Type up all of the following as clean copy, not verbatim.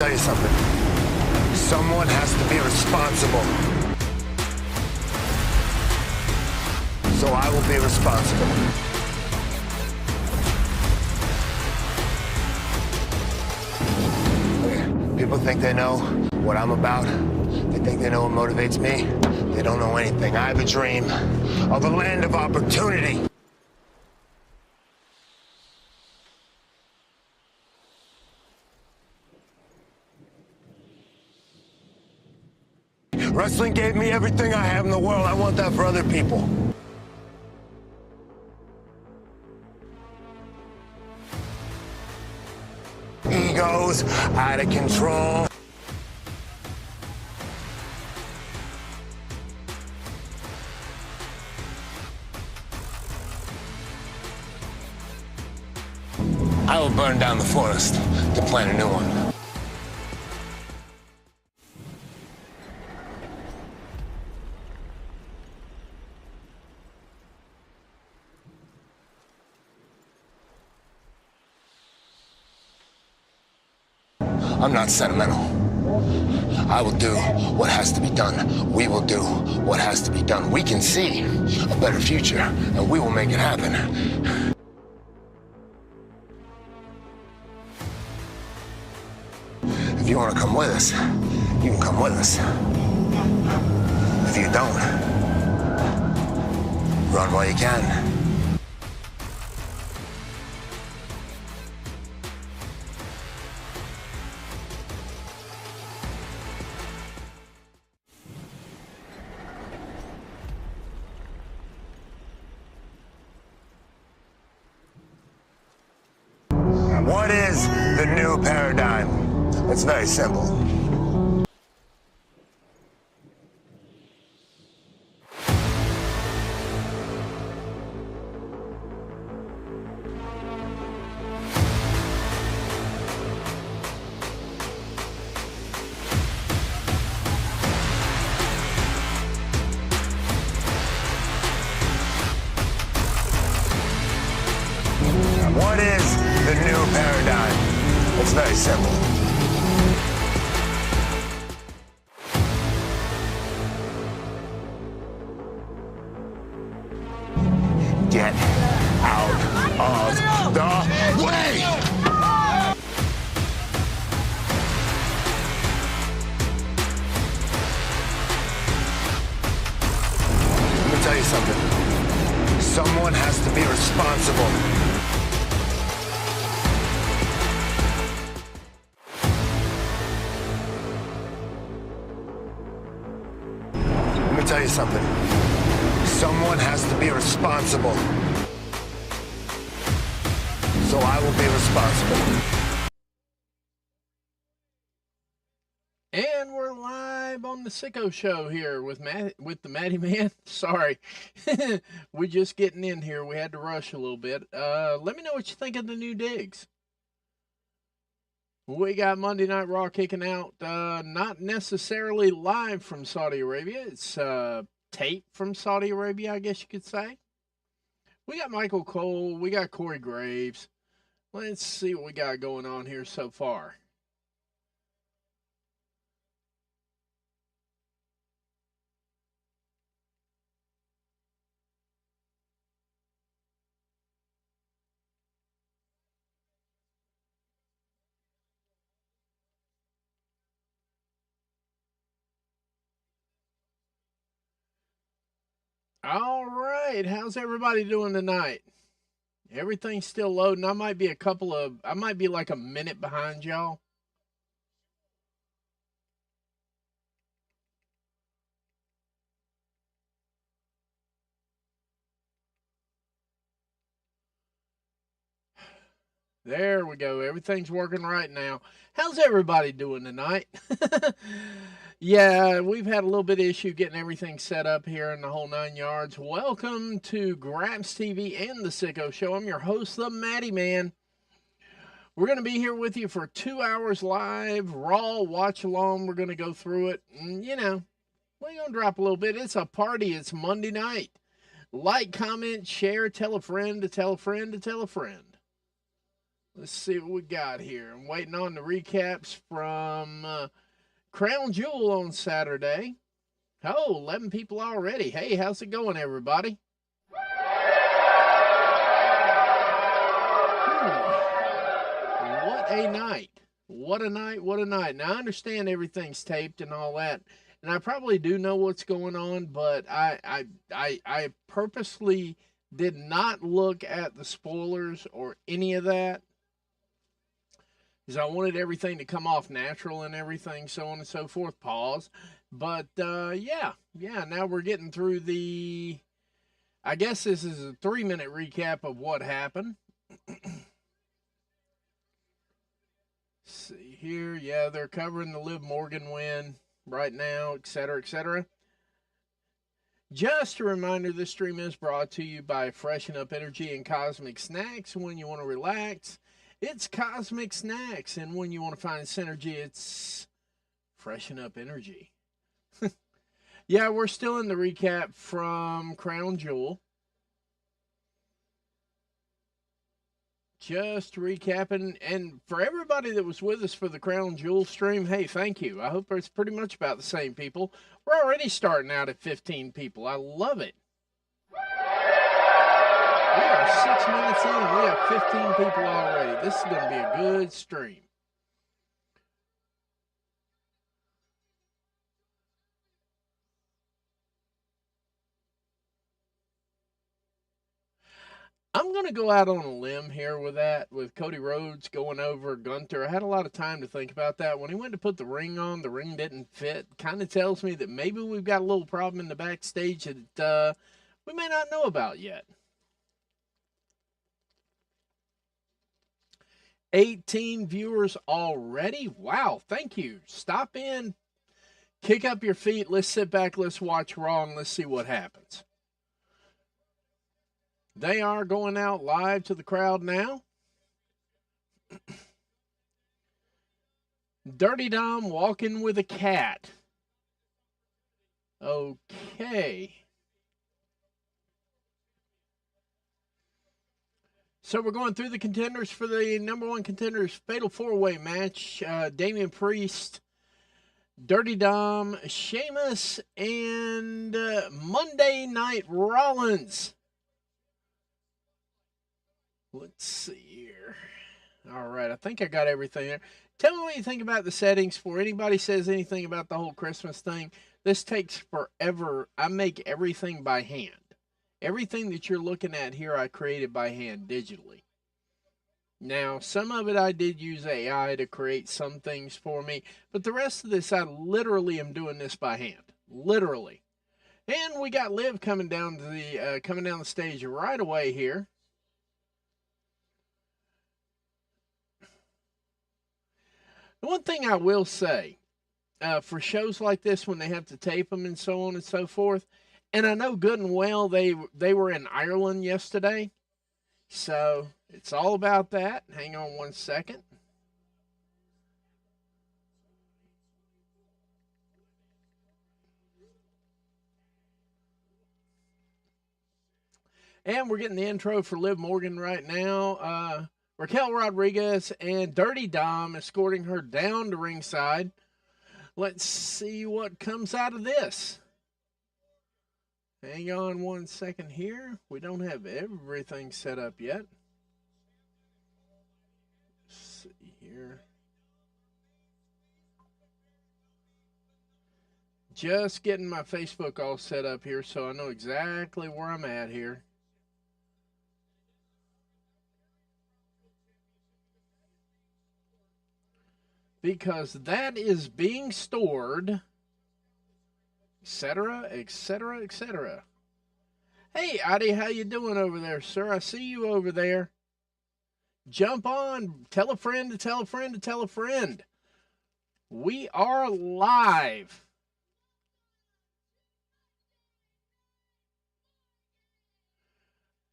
Tell you something. Someone has to be responsible. So I will be responsible. Okay. People think they know what I'm about. They think they know what motivates me. They don't know anything. I have a dream of a land of opportunity. Wrestling gave me everything I have in the world. I want that for other people. Egos out of control. I will burn down the forest to plant a new one. I'm not sentimental. I will do what has to be done. We will do what has to be done. We can see a better future, and we will make it happen. If you want to come with us, you can come with us. If you don't, run while you can. What is the new paradigm? It's very simple. What is the new paradigm? It's very simple. Get out of the way! Let me tell you something. Someone has to be responsible. Let me tell you something. Someone has to be responsible. So I will be responsible. And we're live on the Sicko Show here with the Matty Man. Sorry. We're just getting in here. We had to rush a little bit. Let me know what you think of the new digs. We got Monday Night Raw kicking out, not necessarily live from Saudi Arabia. It's tape from Saudi Arabia, I guess you could say. We got Michael Cole. We got Corey Graves. Let's see what we got going on here so far. All right, how's everybody doing tonight? Everything's still loading. I might be like a minute behind y'all. There we go. Everything's working right now. How's everybody doing tonight? Yeah, we've had a little bit of issue getting everything set up here in the whole 9 yards. Welcome to Grabs TV and the Sicko Show. I'm your host, the Matty Man. We're going to be here with you for 2 hours live, raw, watch along. We're going to go through it. And, we're going to drop a little bit. It's a party. It's Monday night. Like, comment, share, tell a friend to tell a friend to tell a friend. Let's see what we got here. I'm waiting on the recaps from Crown Jewel on Saturday. Oh, 11 people already. Hey, how's it going, everybody? What a night. What a night. What a night. Now, I understand everything's taped and all that, and I probably do know what's going on, but I purposely did not look at the spoilers or any of that because I wanted everything to come off natural and everything, so on and so forth. Pause. But yeah, now we're getting through the. I guess this is a 3-minute recap of what happened. See here, yeah, they're covering the Liv Morgan win right now, etc., etc. Just a reminder, this stream is brought to you by Freshen Up Energy and Cosmic Snax. When you want to relax, it's Cosmic Snax, and when you want to find synergy, it's Freshen Up Energy. Yeah, we're still in the recap from Crown Jewel. Just recapping, and for everybody that was with us for the Crown Jewel stream, hey, thank you. I hope it's pretty much about the same people. We're already starting out at 15 people. I love it. We are 6 minutes in, and we have 15 people already. This is going to be a good stream. I'm going to go out on a limb here with that, with Cody Rhodes going over Gunther. I had a lot of time to think about that. When he went to put the ring on, the ring didn't fit. Kind of tells me that maybe we've got a little problem in the backstage that we may not know about yet. 18 viewers already. Wow, thank you. Stop in, kick up your feet. Let's sit back, let's watch Raw, and let's see what happens. They are going out live to the crowd now. Dirty Dom walking with a cat. Okay. So we're going through the contenders for the number one contenders fatal four-way match. Damian Priest, Dirty Dom, Sheamus, and Monday Night Rollins. Let's see here. All right, I think I got everything there. Tell me what you think about the settings before anybody says anything about the whole Christmas thing. This takes forever. I make everything by hand. Everything that you're looking at here, I created by hand digitally. Now, some of it I did use AI to create some things for me, but the rest of this, I literally am doing this by hand. Literally. And we got Liv coming down the stage right away here. The one thing I will say, for shows like this when they have to tape them and so on and so forth, and I know good and well they were in Ireland yesterday, so it's all about that. Hang on one second. And we're getting the intro for Liv Morgan right now. Raquel Rodriguez and Dirty Dom escorting her down to ringside. Let's see what comes out of this. Hang on one second here. We don't have everything set up yet. Let's see here. Just getting my Facebook all set up here so I know exactly where I'm at here. Because that is being stored, etc., etc., etc. Hey, Adi, how you doing over there, sir? I see you over there. Jump on. Tell a friend to tell a friend to tell a friend. We are live.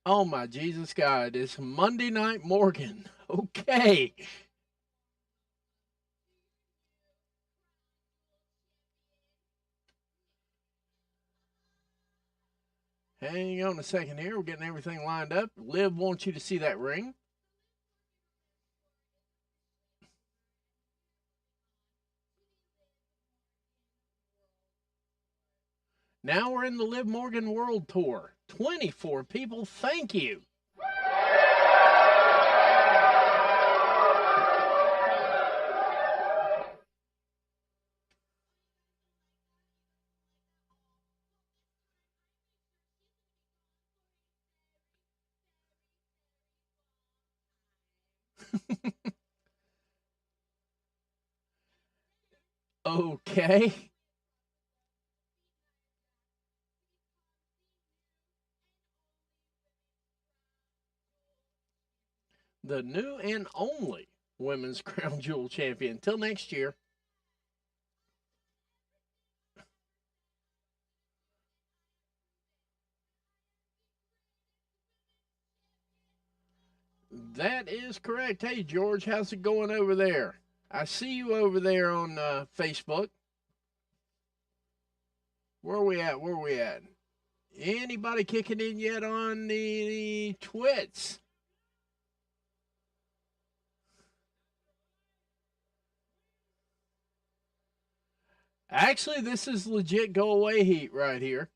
Oh, my Jesus God. It's Monday Night Morgan. Okay. Hang on a second here. We're getting everything lined up. Liv wants you to see that ring. Now we're in the Liv Morgan World Tour. 24 people. Thank you. Okay. The new and only women's crown jewel champion. Until next year. That is correct. Hey, George, how's it going over there? I see you over there on Facebook. Where are we at? Where are we at? Anybody kicking in yet on the twits? Actually, this is legit go away heat right here.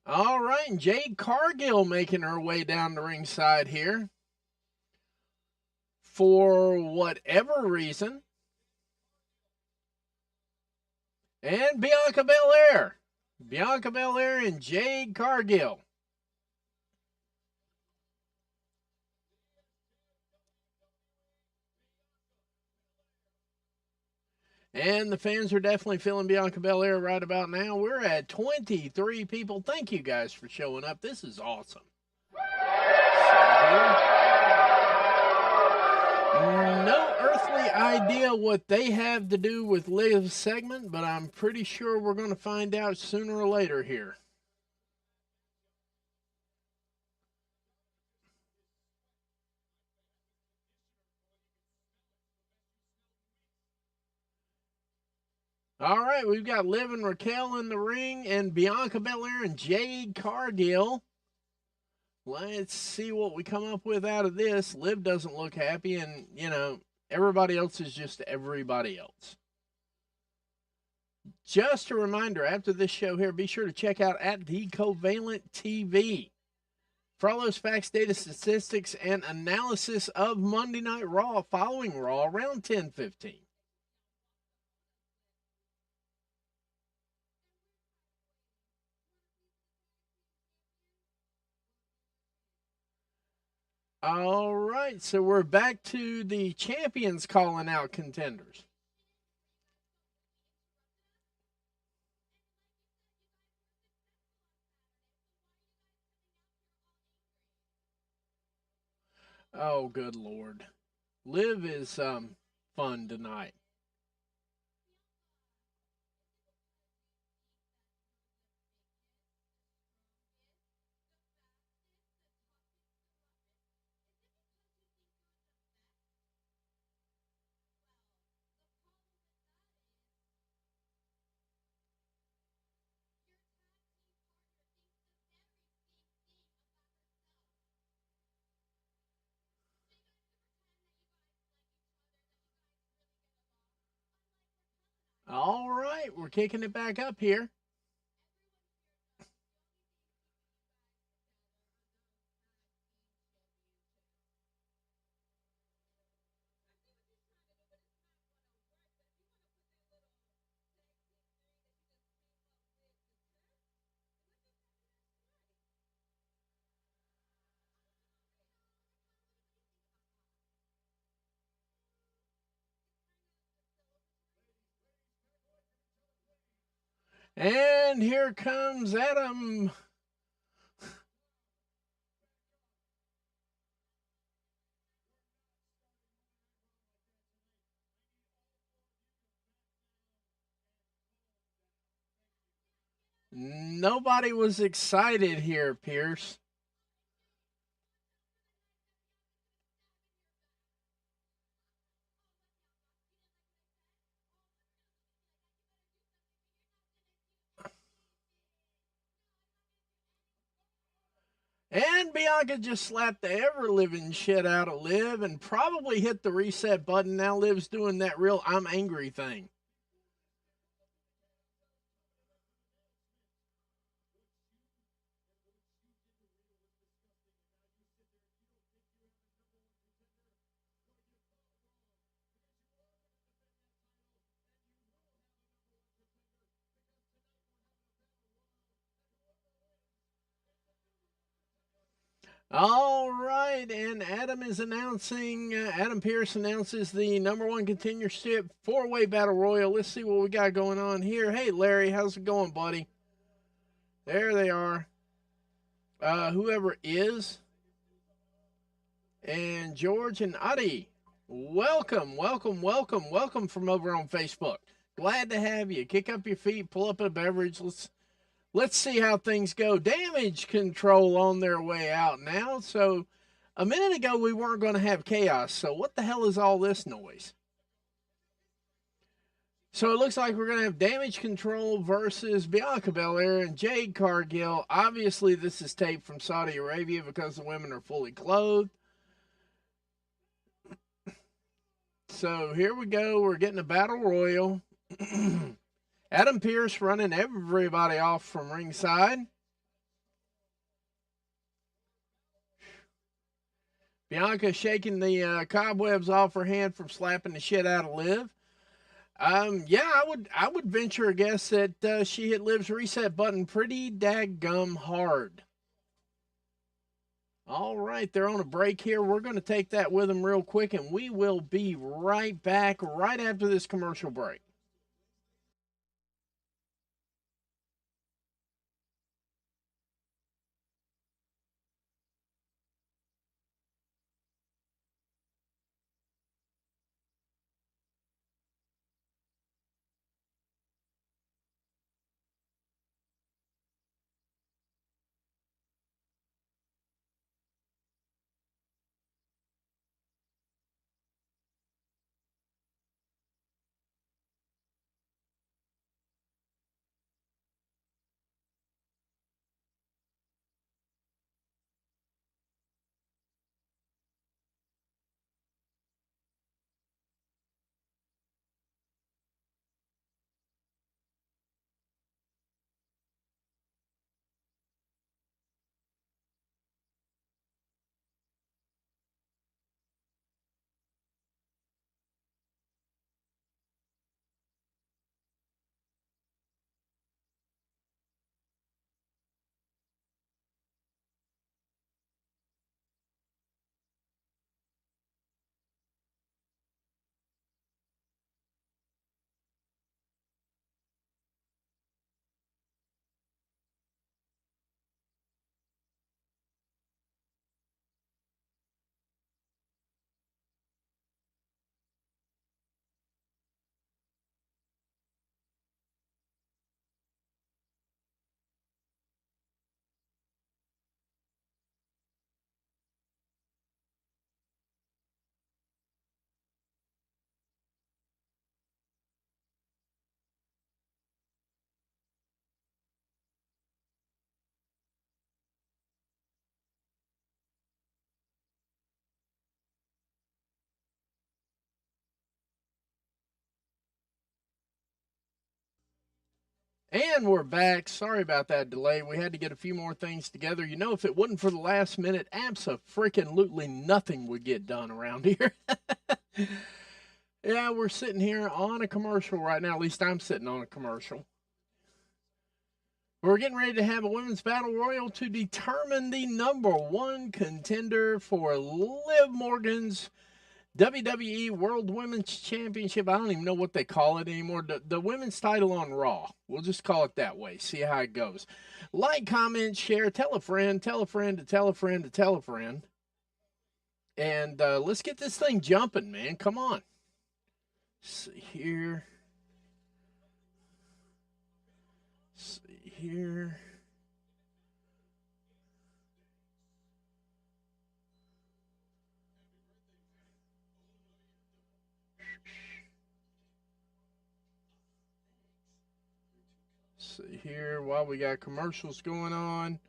All right, and Jade Cargill making her way down the ringside here. For whatever reason. And Bianca Belair. Bianca Belair and Jade Cargill. And the fans are definitely feeling Bianca Belair right about now. We're at 23 people. Thank you guys for showing up. This is awesome. No earthly idea what they have to do with Liv's segment, but I'm pretty sure we're going to find out sooner or later here. All right, we've got Liv and Raquel in the ring, and Bianca Belair and Jade Cargill. Let's see what we come up with out of this. Liv doesn't look happy, and, you know, everybody else is just everybody else. Just a reminder, after this show here, be sure to check out at The Covalent TV for all those facts, data, statistics, and analysis of Monday Night Raw following Raw around 10:15. All right, so we're back to the champions calling out contenders. Oh, good Lord. Liv is fun tonight. All right, we're kicking it back up here. And here comes Adam. Nobody was excited here, Pierce. And Bianca just slapped the ever-living shit out of Liv and probably hit the reset button. Now Liv's doing that real I'm angry thing. All right, and Adam is announcing, Adam Pierce announces the number one contendership four-way battle royal. Let's see what we got going on here. Hey, Larry, how's it going, buddy? There they are. Whoever is, and George and Adi, welcome, welcome, welcome, welcome from over on Facebook. Glad to have you. Kick up your feet, pull up a beverage. Let's see how things go. Damage Control on their way out now. So a minute ago we weren't going to have chaos. So what the hell is all this noise? So it looks like we're going to have Damage Control versus Bianca Belair and Jade Cargill. Obviously this is taped from Saudi Arabia because the women are fully clothed. So here we go. We're getting a battle royal. Adam Pierce running everybody off from ringside. Bianca shaking the cobwebs off her hand from slapping the shit out of Liv. Yeah, I would venture a guess that she hit Liv's reset button pretty daggum hard. All right, they're on a break here. We're going to take that with them real quick, and we will be right back right after this commercial break. And we're back. Sorry about that delay. We had to get a few more things together. You know, if it wasn't for the last minute, abso-freaking-lutely nothing would get done around here. Yeah, we're sitting here on a commercial right now. At least I'm sitting on a commercial. We're getting ready to have a women's battle royal to determine the number one contender for Liv Morgan's WWE World Women's Championship. I don't even know what they call it anymore. The women's title on Raw. We'll just call it that way. See how it goes. Like, comment, share, tell a friend, tell a friend to tell a friend to tell a friend. And let's get this thing jumping, man. Come on. Let's see here. Let's see here. See here while we got commercials going on.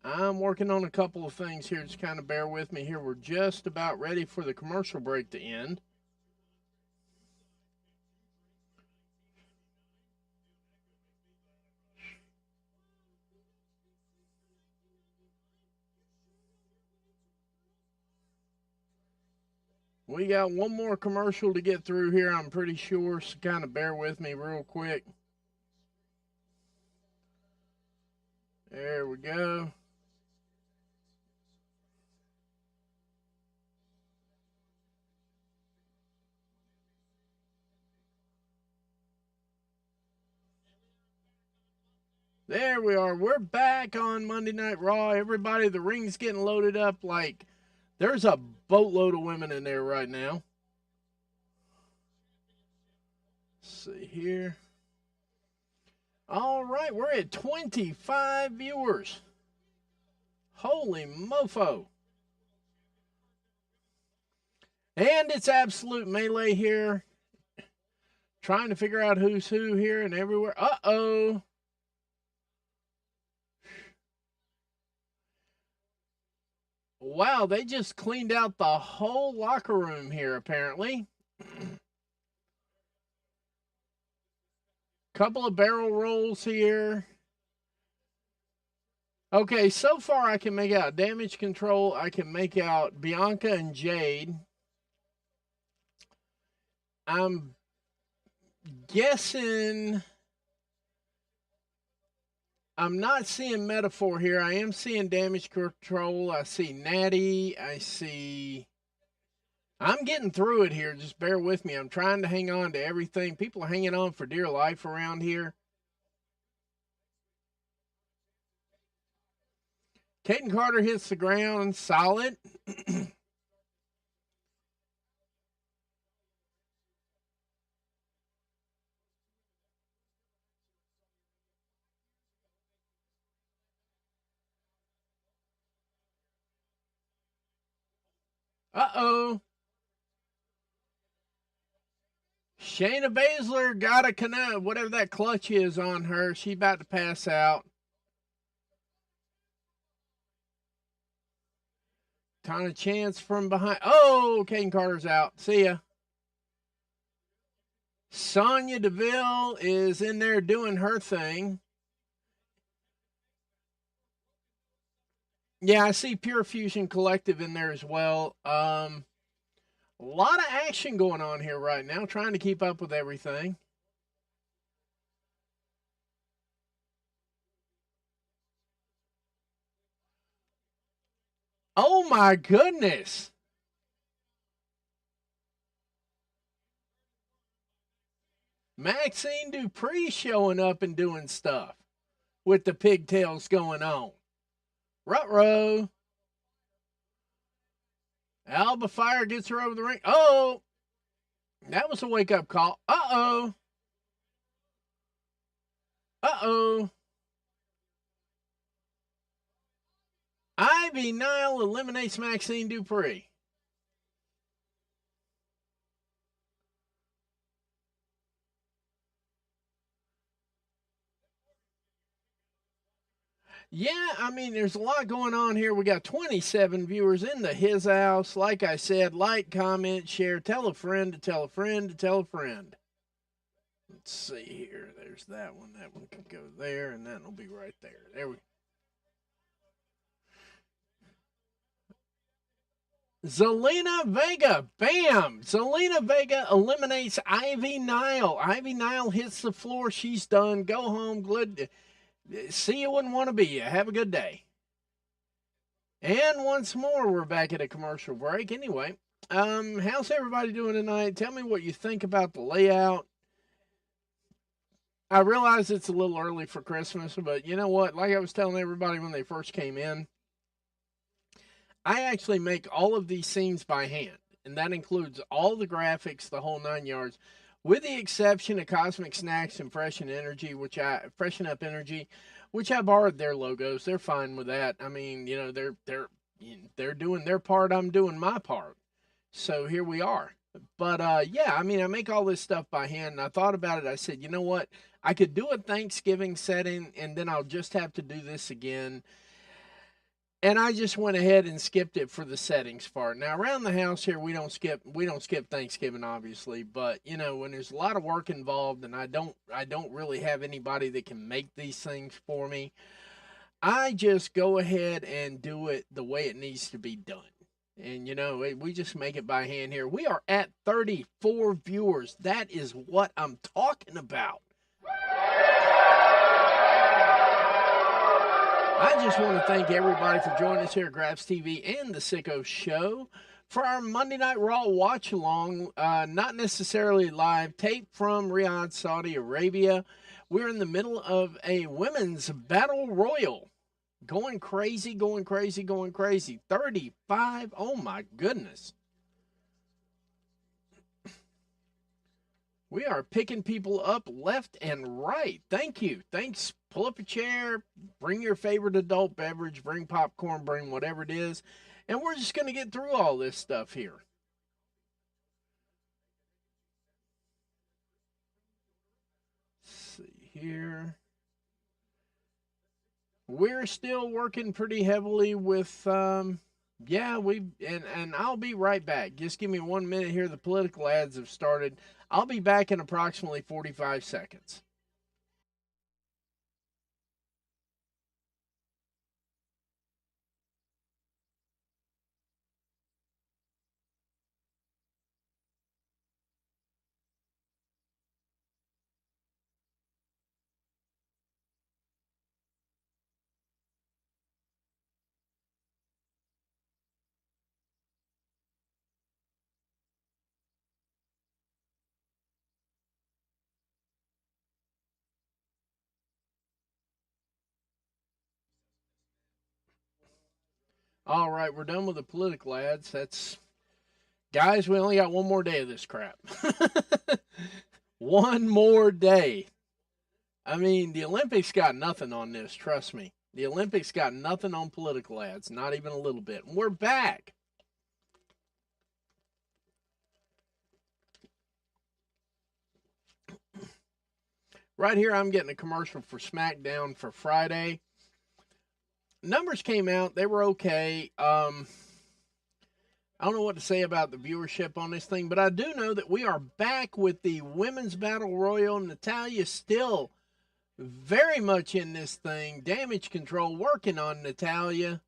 I'm working on a couple of things here. Just kind of bear with me here. We're just about ready for the commercial break to end. We got one more commercial to get through here, I'm pretty sure, so kind of bear with me real quick. There we go. There we are. We're back on Monday Night Raw. Everybody, the ring's getting loaded up like there's a boatload of women in there right now. Let's see here. All right, we're at 25 viewers. Holy mofo. And it's absolute melee here. Trying to figure out who's who here and everywhere. Uh-oh. Wow, they just cleaned out the whole locker room here, apparently. Couple of barrel rolls here. Okay, so far I can make out Damage Control. I can make out Bianca and Jade. I'm guessing... I'm not seeing Metaphor here. I am seeing Damage Control. I see Natty. I see... I'm getting through it here. Just bear with me. I'm trying to hang on to everything. People are hanging on for dear life around here. Caden Carter hits the ground solid. Uh-oh. Shayna Baszler got a canal, whatever that clutch is on her. She about to pass out. Ton of chance from behind. Oh, Caden Carter's out. See ya. Sonya Deville is in there doing her thing. Yeah, I see Pure Fusion Collective in there as well. A lot of action going on here right now, trying to keep up with everything. Oh my goodness. Maxine Dupree showing up and doing stuff with the pigtails going on. Ruh-roh. Alba Fire gets her over the ring. Oh, that was a wake-up call. Uh-oh. Uh-oh. Ivy Nile eliminates Maxine Dupree. Yeah, I mean, there's a lot going on here. We got 27 viewers in the His House. Like I said, like, comment, share, tell a friend to tell a friend to tell a friend. Let's see here. There's that one. That one can go there, and that will be right there. There we go. Zelina Vega, bam! Zelina Vega eliminates Ivy Nile. Ivy Nile hits the floor. She's done. Go home. Good. See you when want to be you. Have a good day. And once more, we're back at a commercial break. Anyway, how's everybody doing tonight? Tell me what you think about the layout. I realize it's a little early for Christmas, but you know what? Like I was telling everybody when they first came in, I actually make all of these scenes by hand, and that includes all the graphics, the whole 9 yards, with the exception of Cosmic Snacks and Freshen Up Energy, which I borrowed their logos. They're fine with that. I mean, you know, they're doing their part. I'm doing my part. So here we are. But yeah, I mean, I make all this stuff by hand, and I thought about it. I said, you know what? I could do a Thanksgiving setting, and then I'll just have to do this again. And I just went ahead and skipped it for the settings part. Now around the house here, we don't skip Thanksgiving, obviously, but you know, when there's a lot of work involved and I don't really have anybody that can make these things for me, I just go ahead and do it the way it needs to be done. And you know, we just make it by hand here. We are at 34 viewers. That is what I'm talking about. I just want to thank everybody for joining us here at Graps TV and the Sicko Show for our Monday Night Raw watch along. Not necessarily live, tape from Riyadh, Saudi Arabia. We're in the middle of a women's battle royal. Going crazy, going crazy, going crazy. 35. Oh my goodness. We are picking people up left and right. Thank you. Thanks. Pull up a chair, bring your favorite adult beverage, bring popcorn, bring whatever it is. And we're just going to get through all this stuff here. Let's see here. We're still working pretty heavily with yeah, and I'll be right back. Just give me 1 minute here. The political ads have started. I'll be back in approximately 45 seconds. All right, we're done with the political ads. That's guys, we only got one more day of this crap. One more day. I mean, the Olympics got nothing on this, trust me. The Olympics got nothing on political ads, not even a little bit. And we're back. Right here, I'm getting a commercial for SmackDown for Friday. Numbers came out, they were okay. I don't know what to say about the viewership on this thing, but I do know that we are back with the Women's Battle Royal. Natalya still very much in this thing. Damage Control working on Natalya.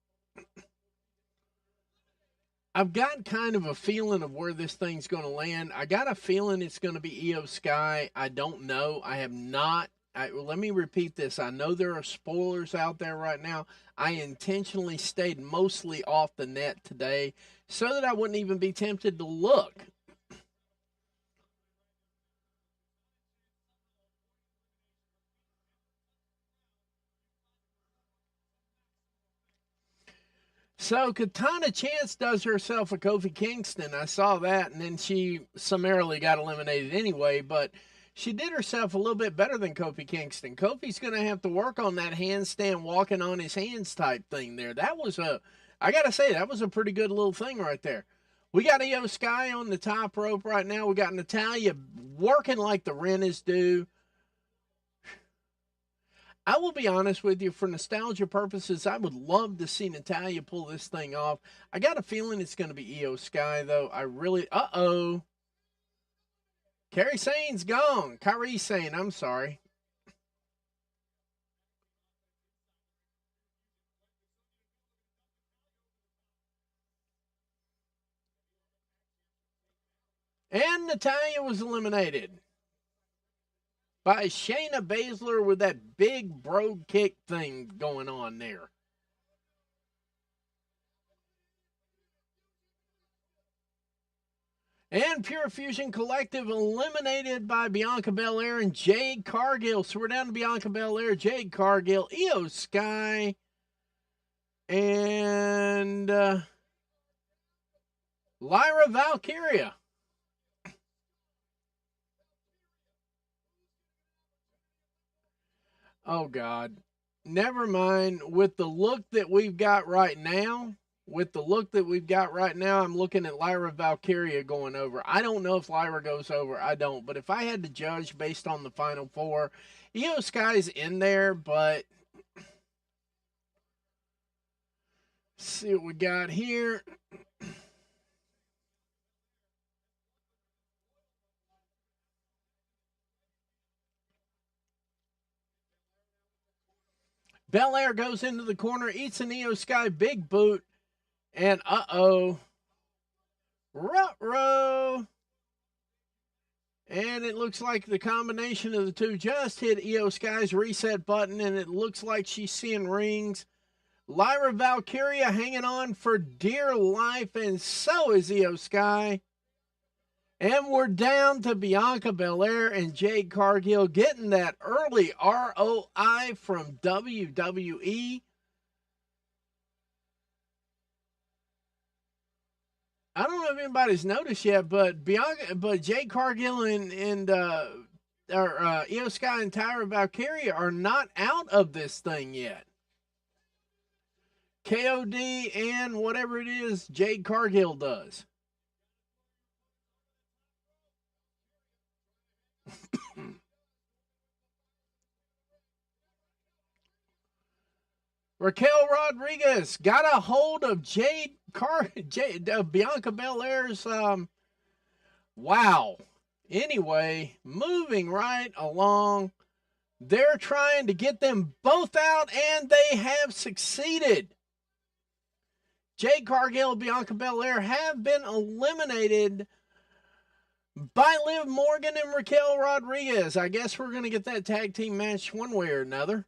I've got kind of a feeling of where this thing's going to land. I got a feeling it's going to be Io Sky. I don't know. I have not. Let me repeat this. I know there are spoilers out there right now. I intentionally stayed mostly off the net today so that I wouldn't even be tempted to look. So Katana Chance does herself a Kofi Kingston. I saw that, and then she summarily got eliminated anyway, but she did herself a little bit better than Kofi Kingston. Kofi's going to have to work on that handstand walking on his hands type thing there. That was I got to say, that was a pretty good little thing right there. We got Io Sky on the top rope right now. We got Natalya working like the rent is due. I will be honest with you, for nostalgia purposes, I would love to see Natalya pull this thing off. I got a feeling it's going to be Io Sky, though. I really, uh-oh. Kairi Sane's gone. Kairi Sane, I'm sorry. And Natalya was eliminated by Shayna Baszler with that big brogue kick thing going on there. And Pure Fusion Collective eliminated by Bianca Belair and Jade Cargill. So we're down to Bianca Belair, Jade Cargill, Io Sky, and Lyra Valkyria. Oh, God. Never mind. With the look that we've got right now, I'm looking at Lyra Valkyria going over. I don't know if Lyra goes over. I don't. But if I had to judge based on the final four, Io Sky's in there, but see what we got here. Belair goes into the corner, eats an Io Sky big boot, and ruh-roh. And it looks like the combination of the two just hit Io Sky's reset button, and it looks like she's seeing rings. Lyra Valkyria hanging on for dear life, and so is Io Sky. And we're down to Bianca Belair and Jade Cargill getting that early ROI from WWE. I don't know if anybody's noticed yet, but Jade Cargill and Io Sky and Tyra Valkyria are not out of this thing yet. KOD and whatever it is Jade Cargill does. Raquel Rodriguez got a hold of Bianca Belair's. Wow. Anyway, moving right along, they're trying to get them both out, and they have succeeded. Jade Cargill and Bianca Belair have been eliminated by Liv Morgan and Raquel Rodriguez. I guess we're going to get that tag team match one way or another.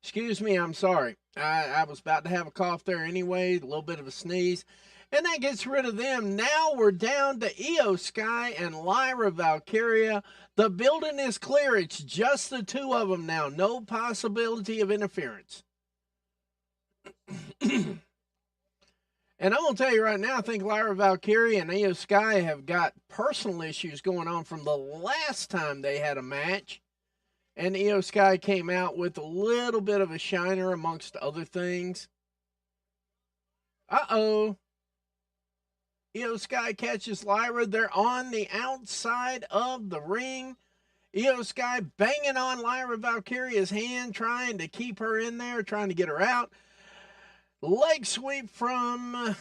Excuse me, I'm sorry. I was about to have a cough there anyway, a little bit of a sneeze. And that gets rid of them. Now we're down to Io Sky and Lyra Valkyria. The building is clear. It's just the two of them now. No possibility of interference. And I'm going to tell you right now, I think Lyra Valkyria and Io Sky have got personal issues going on from the last time they had a match. And Io Sky came out with a little bit of a shiner amongst other things. Uh-oh. Io Sky catches Lyra. They're on the outside of the ring. Io Sky banging on Lyra Valkyria's hand, trying to keep her in there, trying to get her out. Leg sweep from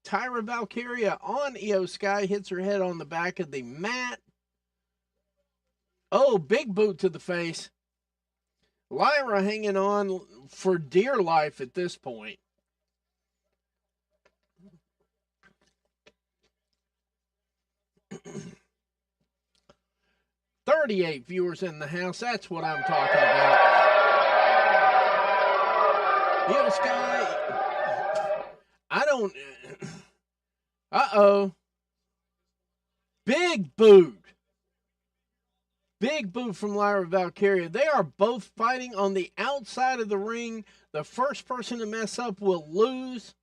Tyra Valkyria on Io Sky. Hits her head on the back of the mat. Oh, big boot to the face. Lyra hanging on for dear life at this point. $38 viewers in the house. That's what I'm talking about. Io Sky. I don't. Uh-oh. Big boot. Big boot from Lyra Valkyria. They are both fighting on the outside of the ring. The first person to mess up will lose.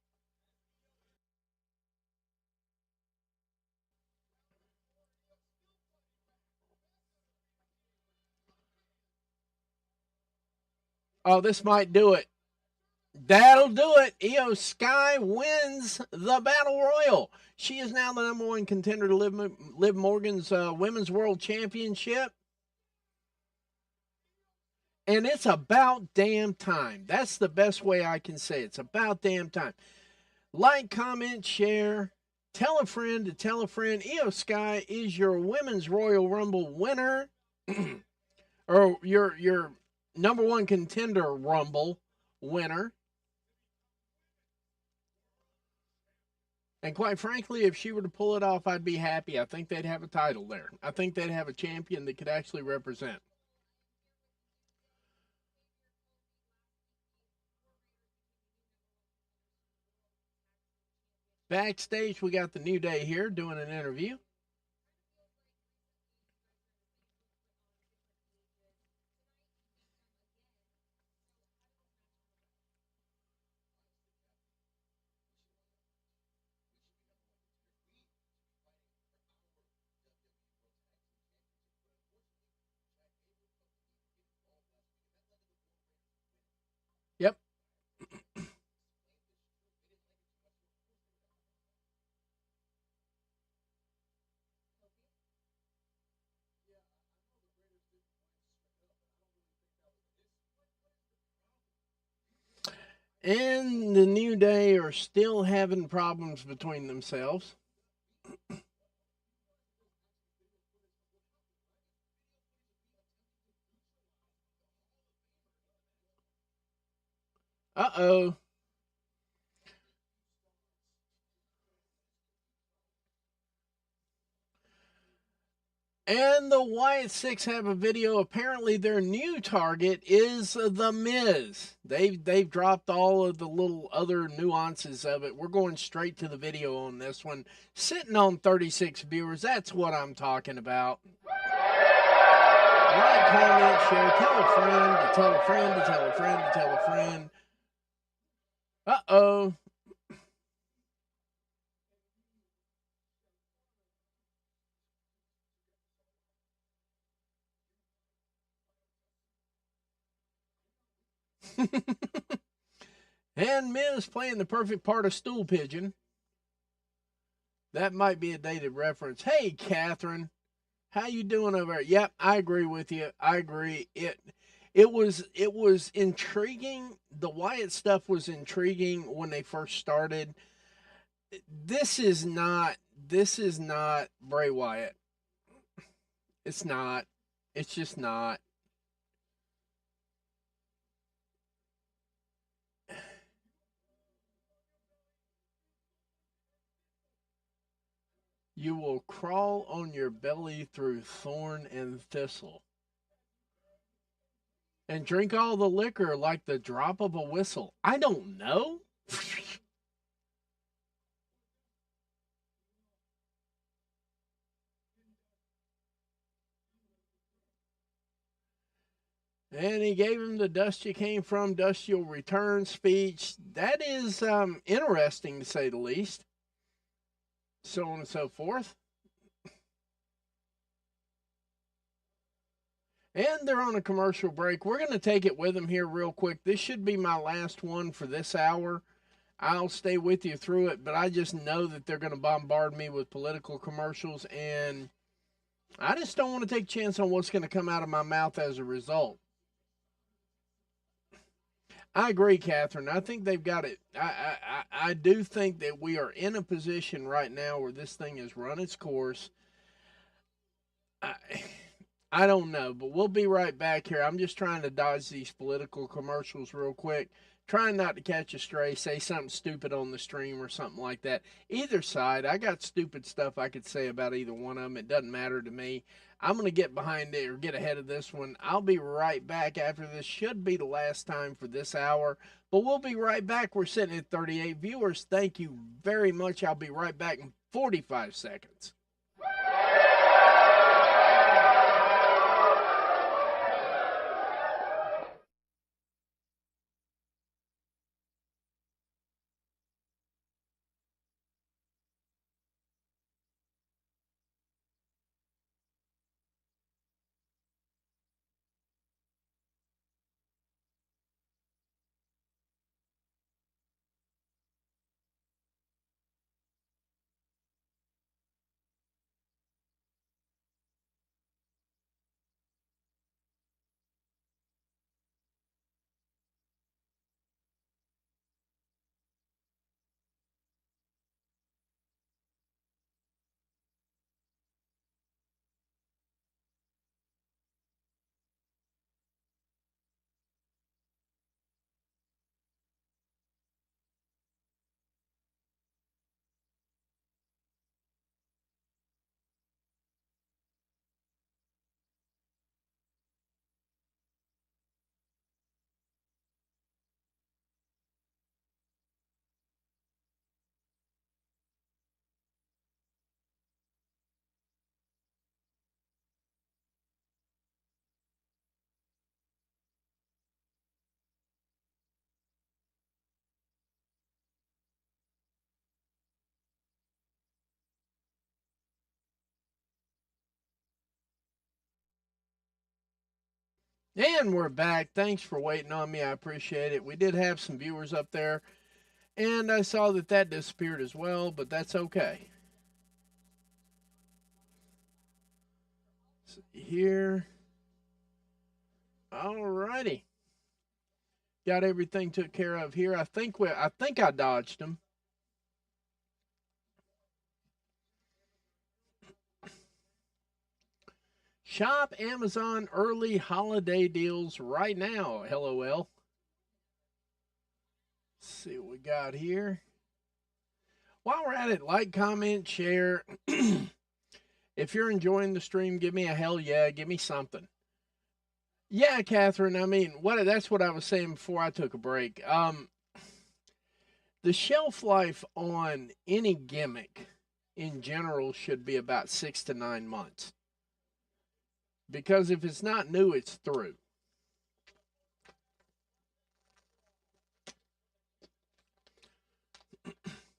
Oh, this might do it. That'll do it. Io Sky wins the Battle Royal. She is now the #1 contender to Liv Morgan's Women's World Championship. And it's about damn time. That's the best way I can say it. It's about damn time. Like, comment, share. Tell a friend to tell a friend. Io Sky is your Women's Royal Rumble winner. Or your #1 contender Rumble winner. And quite frankly, if she were to pull it off, I'd be happy. I think they'd have a title there. I think they'd have a champion that could actually represent. Backstage, we got the New Day here doing an interview. Yep. And the New Day are still having problems between themselves. Uh-oh. And the Wyatt Six have a video. Apparently, their new target is the Miz. They've dropped all of the little other nuances of it. We're going straight to the video on this one. Sitting on 36 viewers. That's what I'm talking about. Like, comment, share, tell a friend, to tell a friend, to tell a friend, to tell a friend. Uh-oh. And Miz playing the perfect part of stool pigeon. That might be a dated reference. Hey, Catherine, how you doing over there? Yep, I agree with you. I agree. It was intriguing. The Wyatt stuff was intriguing when they first started. This is not Bray Wyatt. It's not. It's just not. You will crawl on your belly through thorn and thistle and drink all the liquor like the drop of a whistle. I don't know. And he gave him the dust you came from, dust you'll return speech. That is interesting to say the least. So on and so forth. And they're on a commercial break. We're going to take it with them here real quick. This should be my last one for this hour. I'll stay with you through it, but I just know that they're going to bombard me with political commercials, and I just don't want to take a chance on what's going to come out of my mouth as a result. I agree, Catherine. I think they've got it. I do think that we are in a position right now where this thing has run its course. I, I don't know, but we'll be right back here. I'm just trying to dodge these political commercials real quick. Trying not to catch a stray, say something stupid on the stream or something like that. Either side, I got stupid stuff I could say about either one of them. It doesn't matter to me. I'm going to get behind it or get ahead of this one. I'll be right back after this. Should be the last time for this hour, but we'll be right back. We're sitting at 38 viewers. Thank you very much. I'll be right back in 45 seconds. And we're back. Thanks for waiting on me. I appreciate it. We did have some viewers up there, and I saw that that disappeared as well, but that's okay. Here. Alrighty. got everything took care of here. I think I dodged them. Shop Amazon early holiday deals right now. LOL. Let's see what we got here. While we're at it, like, comment, share. If you're enjoying the stream, give me a hell yeah. Give me something. Yeah, Catherine. I mean, that's what I was saying before I took a break. The shelf life on any gimmick in general should be about 6 to 9 months. Because if it's not new, it's through.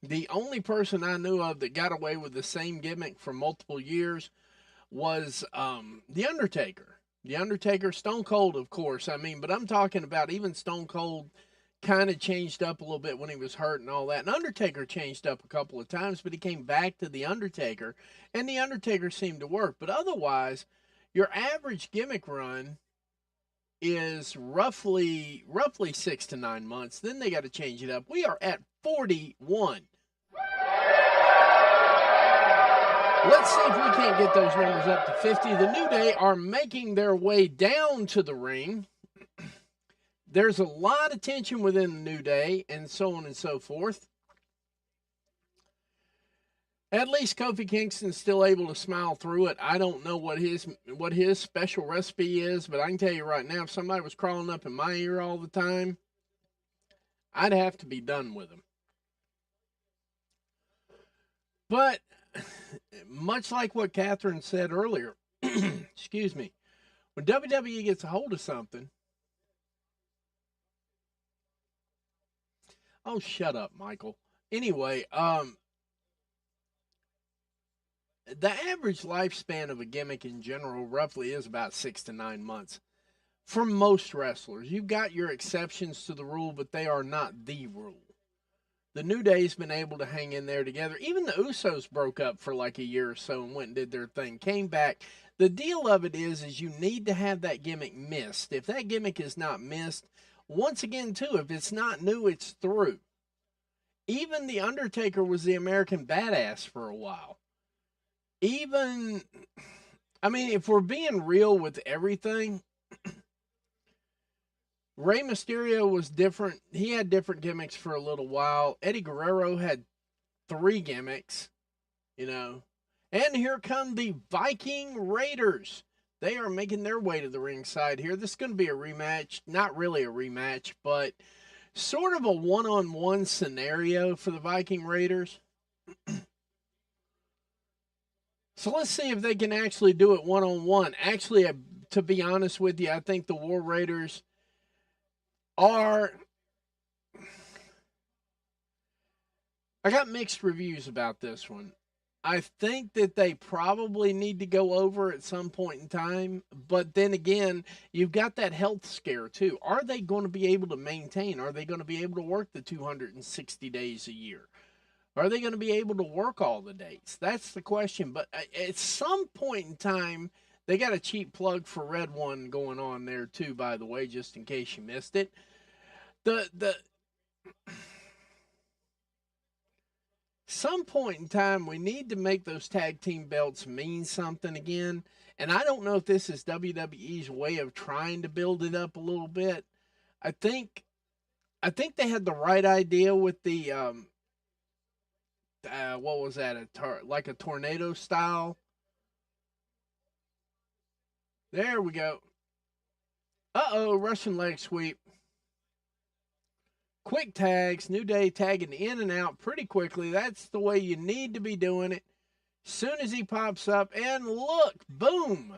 The only person I knew of that got away with the same gimmick for multiple years was The Undertaker. The Undertaker, Stone Cold, of course. I mean, but I'm talking about even Stone Cold kind of changed up a little bit when he was hurt and all that. And Undertaker changed up a couple of times, but he came back to The Undertaker, and The Undertaker seemed to work. But otherwise, your average gimmick run is roughly 6 to 9 months. Then they got to change it up. We are at 41. Let's see if we can't get those numbers up to 50. The New Day are making their way down to the ring. There's a lot of tension within the New Day, and so on and so forth. At least Kofi Kingston's still able to smile through it. I don't know what his special recipe is, but I can tell you right now, if somebody was crawling up in my ear all the time, I'd have to be done with him. But much like what Catherine said earlier, excuse me, when WWE gets a hold of something, oh, shut up, Michael. Anyway, the average lifespan of a gimmick in general roughly is about 6 to 9 months. For most wrestlers, you've got your exceptions to the rule, but they are not the rule. The New Day's been able to hang in there together. Even the Usos broke up for like a year or so and went and did their thing, came back. The deal of it is you need to have that gimmick missed. If that gimmick is not missed, once again, too, if it's not new, it's through. Even The Undertaker was the American Badass for a while. Even, I mean, if we're being real with everything, Rey Mysterio was different. He had different gimmicks for a little while. Eddie Guerrero had 3 gimmicks, you know. And here come the Viking Raiders. They are making their way to the ringside here. This is going to be a rematch. Not really a rematch, but sort of a one-on-one scenario for the Viking Raiders. So let's see if they can actually do it one-on-one. Actually, to be honest with you, I think the War Raiders are... I got mixed reviews about this one. I think that they probably need to go over at some point in time, but then again, you've got that health scare too. Are they going to be able to maintain? Are they going to be able to work the 260 days a year? Are they going to be able to work all the dates? That's the question. But at some point in time, they got a cheap plug for Red One going on there too, by the way, just in case you missed it. Some point in time, we need to make those tag team belts mean something again. And I don't know if this is WWE's way of trying to build it up a little bit. I think they had the right idea with the what was that? Like a tornado style. There we go. Uh-oh, Russian leg sweep. Quick tags, New Day tagging in and out pretty quickly. That's the way you need to be doing it. Soon as he pops up, and look, boom.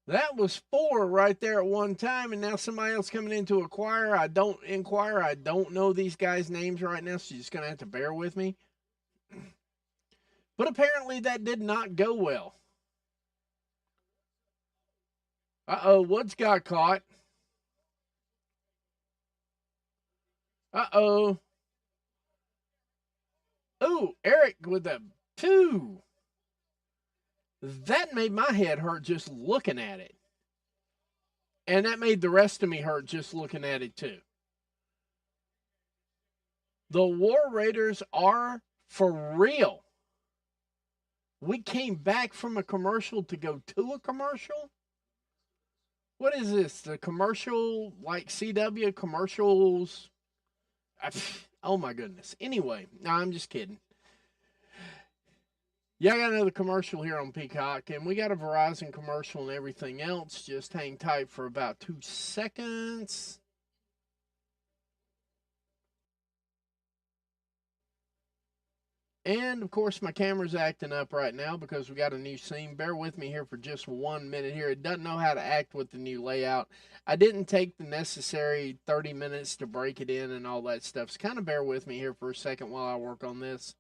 That was 4 right there at one time, and now somebody else coming in to acquire. I don't know these guys' names right now, so you're just going to have to bear with me. But apparently that did not go well. Uh-oh, Woods got caught. Uh-oh. Ooh, Eric with a 2. That made my head hurt just looking at it. And that made the rest of me hurt just looking at it too. The War Raiders are for real. We came back from a commercial to go to a commercial? What is this? The commercial, like CW commercials? Oh my goodness. Anyway, no, I'm just kidding. Yeah, I got another commercial here on Peacock, and we got a Verizon commercial and everything else. Just hang tight for about 2 seconds. And of course, my camera's acting up right now because we got a new scene. Bear with me here for just 1 minute here. It doesn't know how to act with the new layout. I didn't take the necessary 30 minutes to break it in and all that stuff. So kind of bear with me here for a second while I work on this.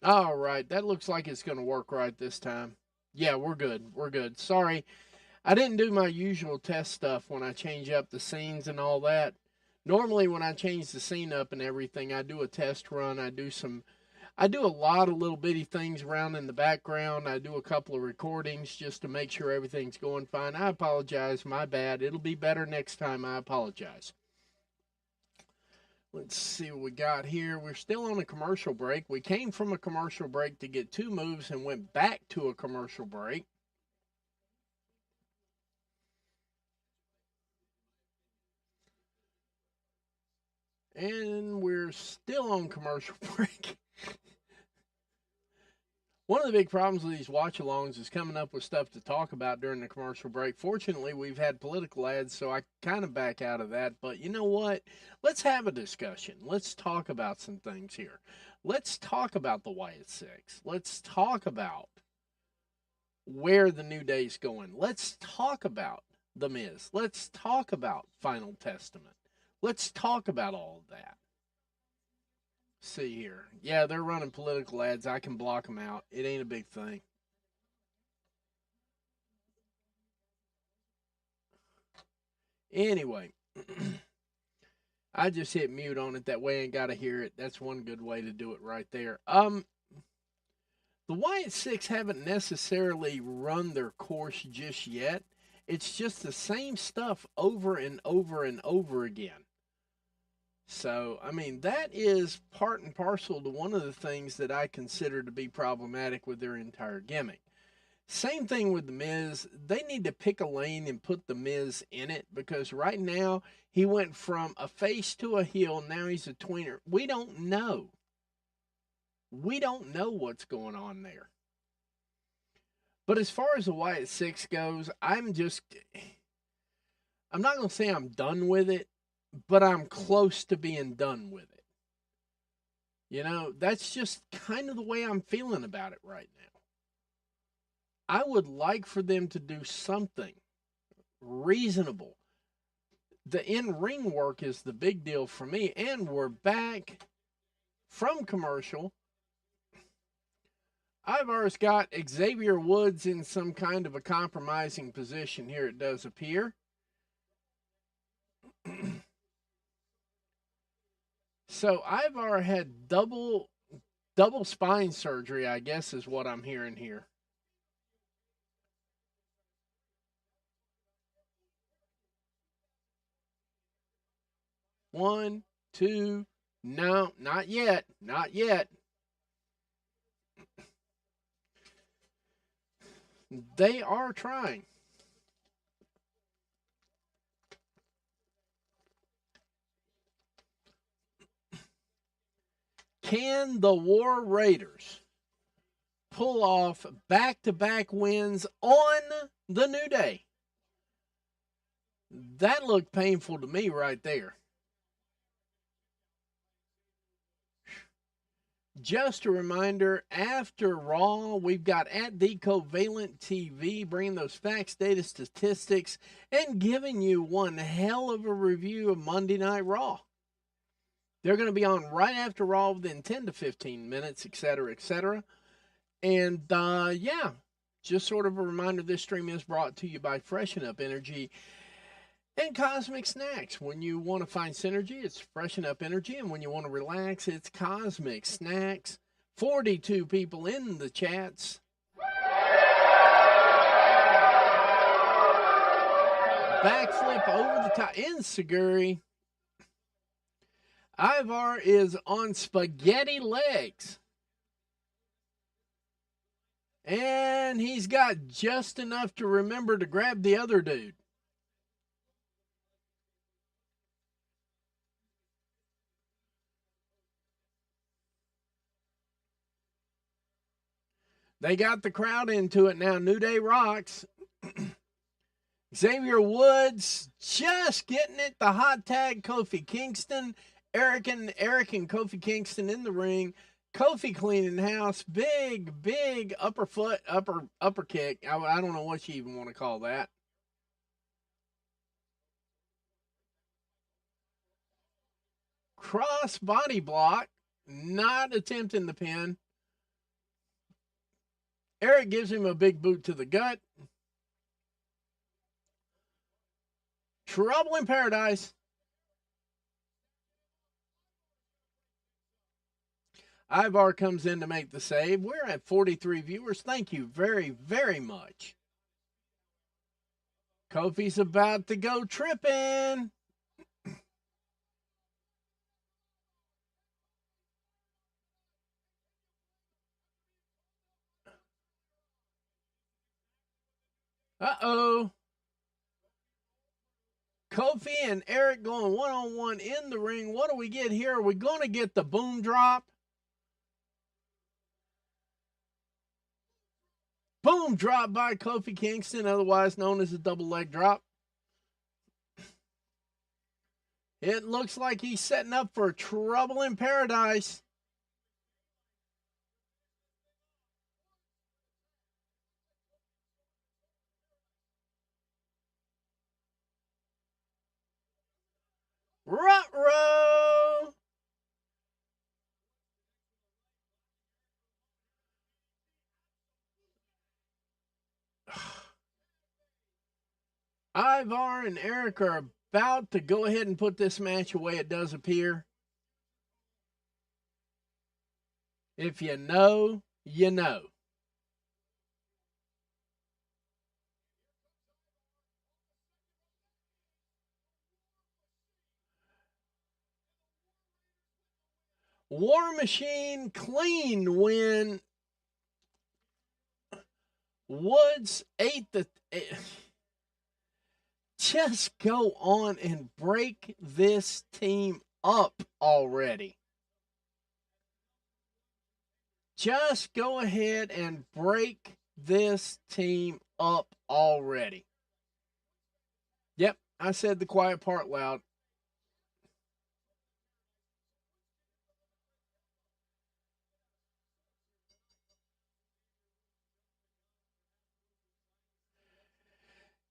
All right, that looks like it's going to work right this time. Yeah, we're good. We're good. Sorry, I didn't do my usual test stuff when I change up the scenes and all that. Normally, when I change the scene up and everything, I do a test run. I do a lot of little bitty things around in the background. I do a couple of recordings just to make sure everything's going fine. I apologize. My bad. It'll be better next time. I apologize. Let's see what we got here. We're still on a commercial break. We came from a commercial break to get 2 moves and went back to a commercial break. And we're still on commercial break. One of the big problems with these watch-alongs is coming up with stuff to talk about during the commercial break. Fortunately, we've had political ads, so I kind of back out of that. But you know what? Let's have a discussion. Let's talk about some things here. Let's talk about the Wyatt Six. Let's talk about where the New Day's going. Let's talk about The Miz. Let's talk about Final Testament. Let's talk about all of that. See here. Yeah, they're running political ads. I can block them out. It ain't a big thing. Anyway, I just hit mute on it. That way I ain't got to hear it. That's one good way to do it right there. The Wyatt Six haven't necessarily run their course just yet. It's just the same stuff over and over and over again. So, I mean, that is part and parcel to one of the things that I consider to be problematic with their entire gimmick. Same thing with The Miz. They need to pick a lane and put The Miz in it because right now he went from a face to a heel. Now he's a tweener. We don't know. We don't know what's going on there. But as far as the Wyatt Six goes, I'm not going to say I'm done with it, but I'm close to being done with it. You know, that's just kind of the way I'm feeling about it right now. I would like for them to do something reasonable. The in-ring work is the big deal for me, and we're back from commercial. Ivar's got Xavier Woods in some kind of a compromising position here, it does appear. So Ivar had double spine surgery, I guess is what I'm hearing here. One, two, no, not yet, not yet. They are trying. Can the War Raiders pull off back-to-back wins on the New Day? That looked painful to me right there. Just a reminder, after Raw, we've got at the Covalent TV bringing those facts, data, statistics, and giving you one hell of a review of Monday Night Raw. They're going to be on right after Raw within 10 to 15 minutes, etc., etc. And yeah, just sort of a reminder, this stream is brought to you by Freshen Up Energy and Cosmic Snax. When you want to find synergy, it's Freshen Up Energy. And when you want to relax, it's Cosmic Snax. 42 people in the chats. Backflip over the top. Enziguri. Ivar is on spaghetti legs. And he's got just enough to remember to grab the other dude. They got the crowd into it now. New Day rocks. Xavier Woods just getting it. The hot tag, Kofi Kingston. Eric and Kofi Kingston in the ring. Kofi cleaning house. Big upper kick. I don't know what you even want to call that. Cross body block. Not attempting the pin. Eric gives him a big boot to the gut. Trouble in Paradise. Ivar comes in to make the save. We're at 43 viewers. Thank you very, very much. Kofi's about to go tripping. Uh-oh. Kofi and Eric going one-on-one in the ring. What do we get here? Are we going to get the boom drop? Boom drop by Kofi Kingston, otherwise known as a double leg drop. It looks like he's setting up for trouble in paradise. Ruh-roh! Ivar and Eric are about to go ahead and put this match away, it does appear. If you know, you know. War Machine clean win. Woods ate the... Just go on and break this team up already. Just go ahead and break this team up already. Yep, I said the quiet part loud.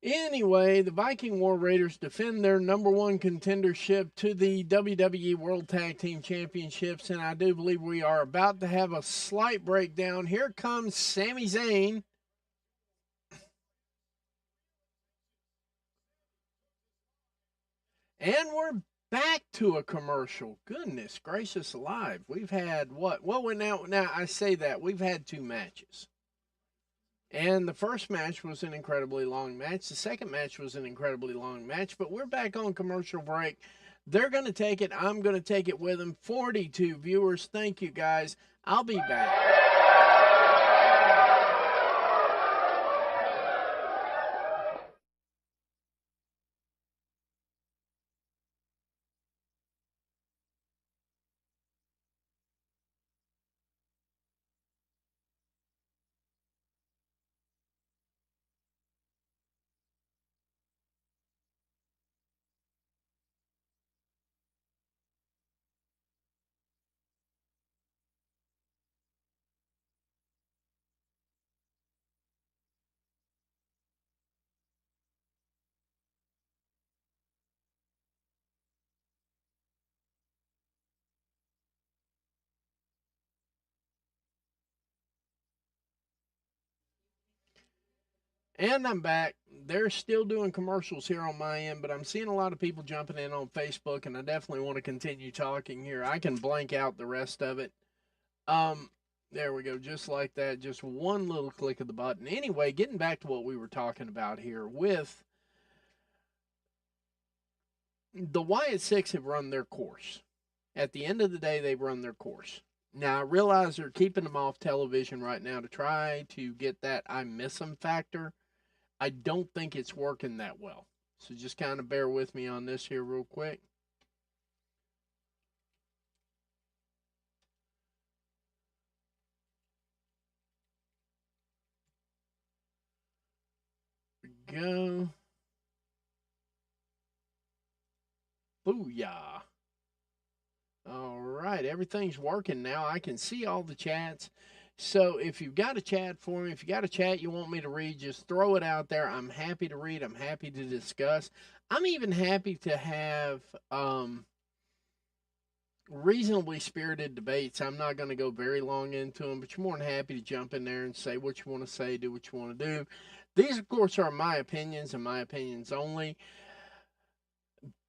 Anyway, the Viking War Raiders defend their number one contendership to the WWE World Tag Team Championships, and I do believe we are about to have a slight breakdown. Here comes Sami Zayn. And we're back to a commercial. Goodness gracious alive. We've had what? Well, now I say that. We've had 2 matches. And the first match was an incredibly long match. The second match was an incredibly long match. But we're back on commercial break. They're going to take it. I'm going to take it with them. 42 viewers. Thank you, guys. I'll be back. And I'm back. They're still doing commercials here on my end, but I'm seeing a lot of people jumping in on Facebook, and I definitely want to continue talking here. I can blank out the rest of it. Um, there we go, just like that. Just one little click of the button. Anyway, getting back to what we were talking about here with the Wyatt Six have run their course. At the end of the day, they've run their course. Now, I realize they're keeping them off television right now to try to get that I miss them factor. I don't think it's working that well. So just kind of bear with me on this here real quick. Here we go. Booyah. All right, everything's working now. I can see all the chats. So if you've got a chat for me, if you got a chat you want me to read, just throw it out there. I'm happy to read. I'm happy to discuss. I'm even happy to have reasonably spirited debates. I'm not going to go very long into them, but you're more than happy to jump in there and say what you want to say, do what you want to do. These, of course, are my opinions and my opinions only,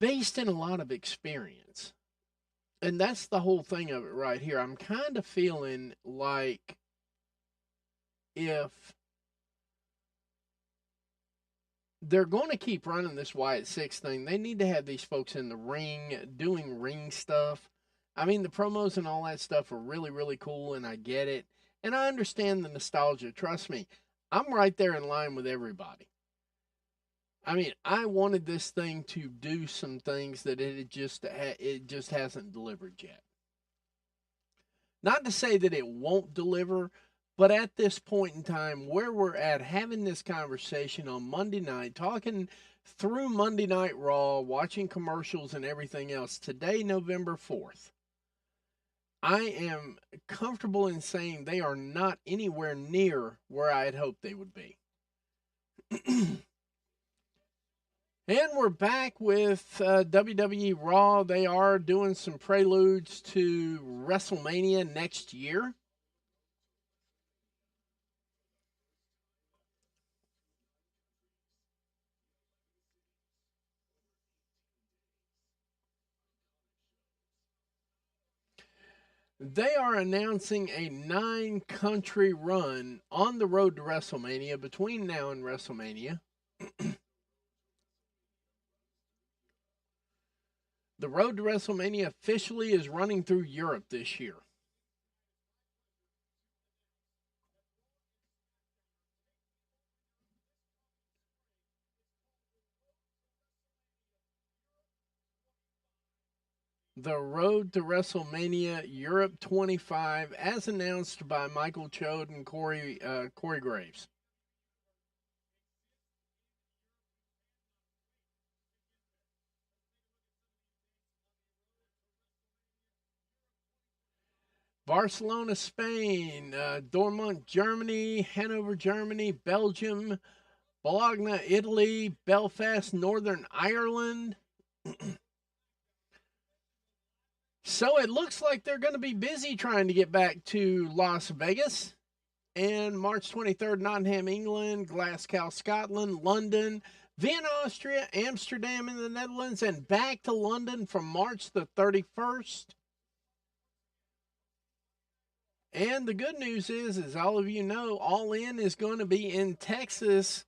based in a lot of experience. And that's the whole thing of it right here. I'm kind of feeling like if they're going to keep running this Wyatt Six thing, they need to have these folks in the ring doing ring stuff. I mean, the promos and all that stuff are really, really cool, and I get it. And I understand the nostalgia. Trust me, I'm right there in line with everybody. I mean, I wanted this thing to do some things that it just hasn't delivered yet. Not to say that it won't deliver, but at this point in time, where we're at, having this conversation on Monday night, talking through Monday Night Raw, watching commercials and everything else, today, November 4th, I am comfortable in saying they are not anywhere near where I had hoped they would be. And we're back with WWE Raw. They are doing some preludes to WrestleMania next year. They are announcing a 9-country run on the road to WrestleMania between now and WrestleMania. The road to WrestleMania officially is running through Europe this year. The road to WrestleMania Europe 25, as announced by Michael Chode and Corey Graves. Barcelona, Spain, Dortmund, Germany, Hanover, Germany, Belgium, Bologna, Italy, Belfast, Northern Ireland. So it looks like they're going to be busy trying to get back to Las Vegas. And March 23rd, Nottingham, England, Glasgow, Scotland, London, Vienna, Austria, Amsterdam in the Netherlands, and back to London from March the 31st. And the good news is, as all of you know, All In is going to be in Texas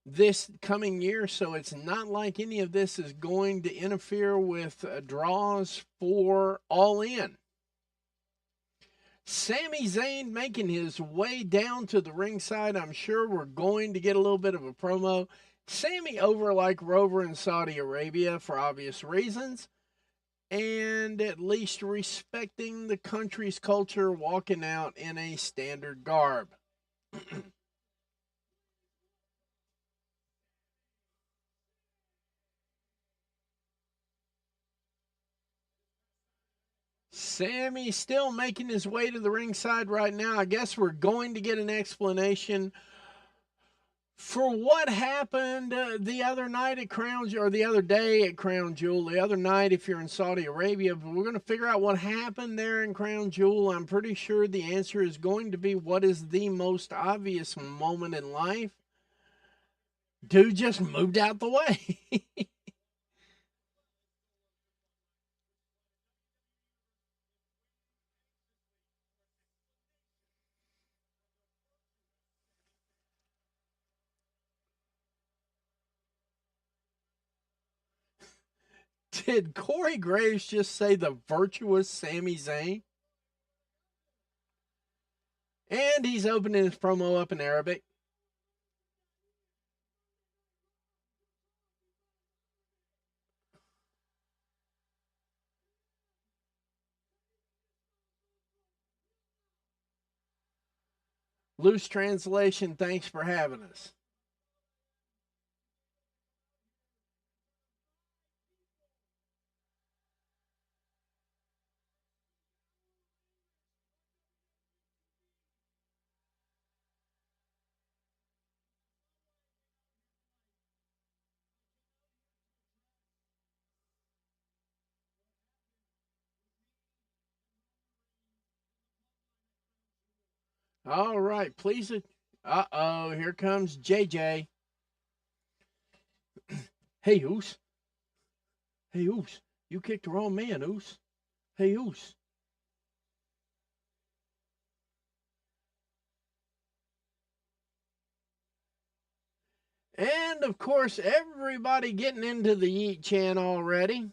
this coming year, so it's not like any of this is going to interfere with draws for All In. Sami Zayn making his way down to the ringside. I'm sure we're going to get a little bit of a promo. Sami over like Rover in Saudi Arabia for obvious reasons, and at least respecting the country's culture, walking out in a standard garb. Sami still making his way to the ringside right now. I guess we're going to get an explanation for what happened the other night at Crown Jewel, or the other day at Crown Jewel, the other night if you're in Saudi Arabia. But we're going to figure out what happened there in Crown Jewel. I'm pretty sure the answer is going to be what is the most obvious moment in life. Dude just moved out the way. Did Corey Graves just say the virtuous Sami Zayn? And he's opening his promo up in Arabic. Loose translation, thanks for having us. All right, please. Uh-oh, here comes JJ. Hey, Oos. Hey, Oos. You kicked the wrong man, Oos. Hey, Oos. And, of course, everybody getting into the Yeet chant already.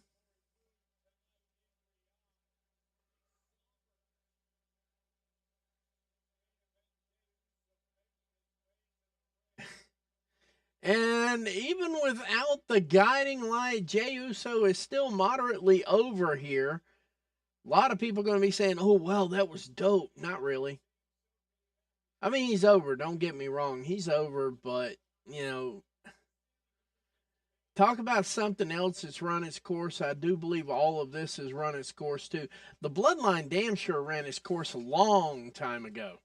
And even without the guiding light, Jey Uso is still moderately over here. A lot of people going to be saying, oh, well, that was dope. Not really. I mean, he's over. Don't get me wrong. He's over, but, you know, talk about something else that's run its course. I do believe all of this has run its course, too. The Bloodline damn sure ran its course a long time ago.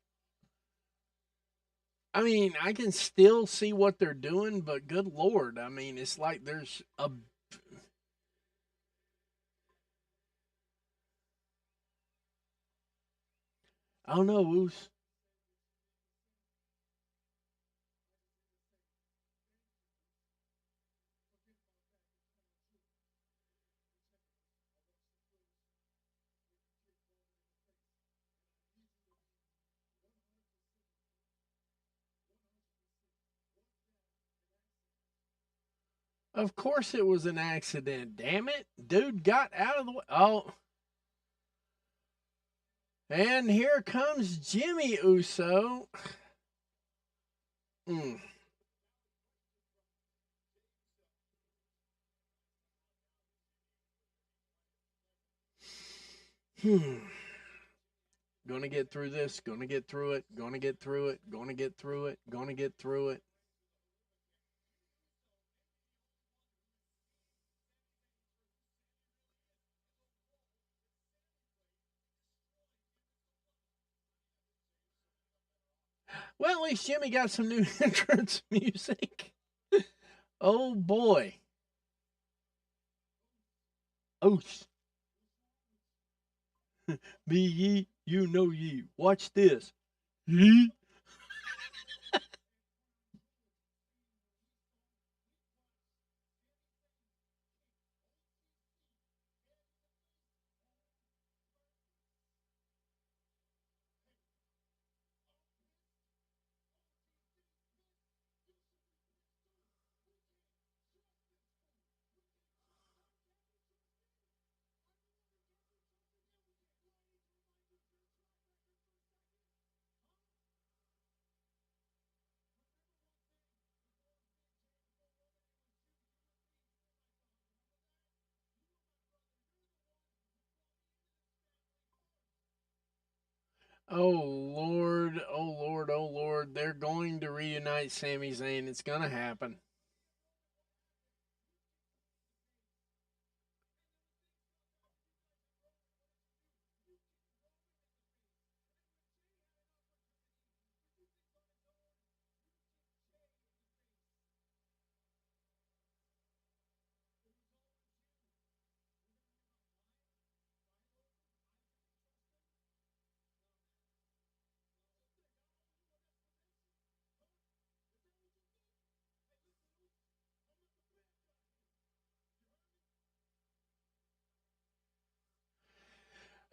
I mean, I can still see what they're doing, but good Lord. I mean, it's like there's a. I don't know, Woos. Of course it was an accident. Damn it. Dude got out of the way. Oh. And here comes Jimmy Uso. Mm. Hmm. Gonna get through this. Gonna get through it. Gonna get through it. Gonna get through it. Gonna get through it. Well, at least Jimmy got some new entrance music. Oh boy. Oh, be ye, you know ye. Watch this. Ye. Oh Lord, oh Lord, oh Lord. They're going to reunite Sami Zayn. It's gonna happen.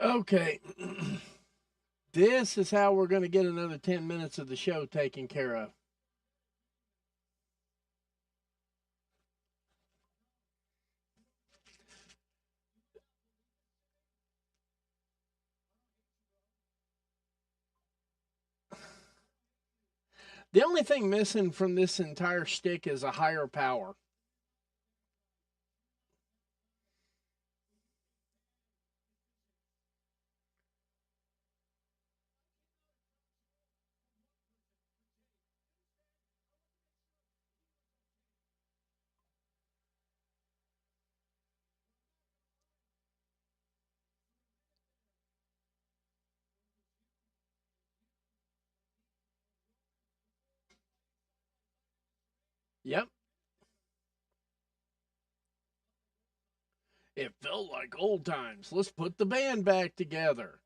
Okay. This is how we're going to get another 10 minutes of the show taken care of. The only thing missing from this entire shtick is a higher power. Yep. It felt like old times. Let's put the band back together.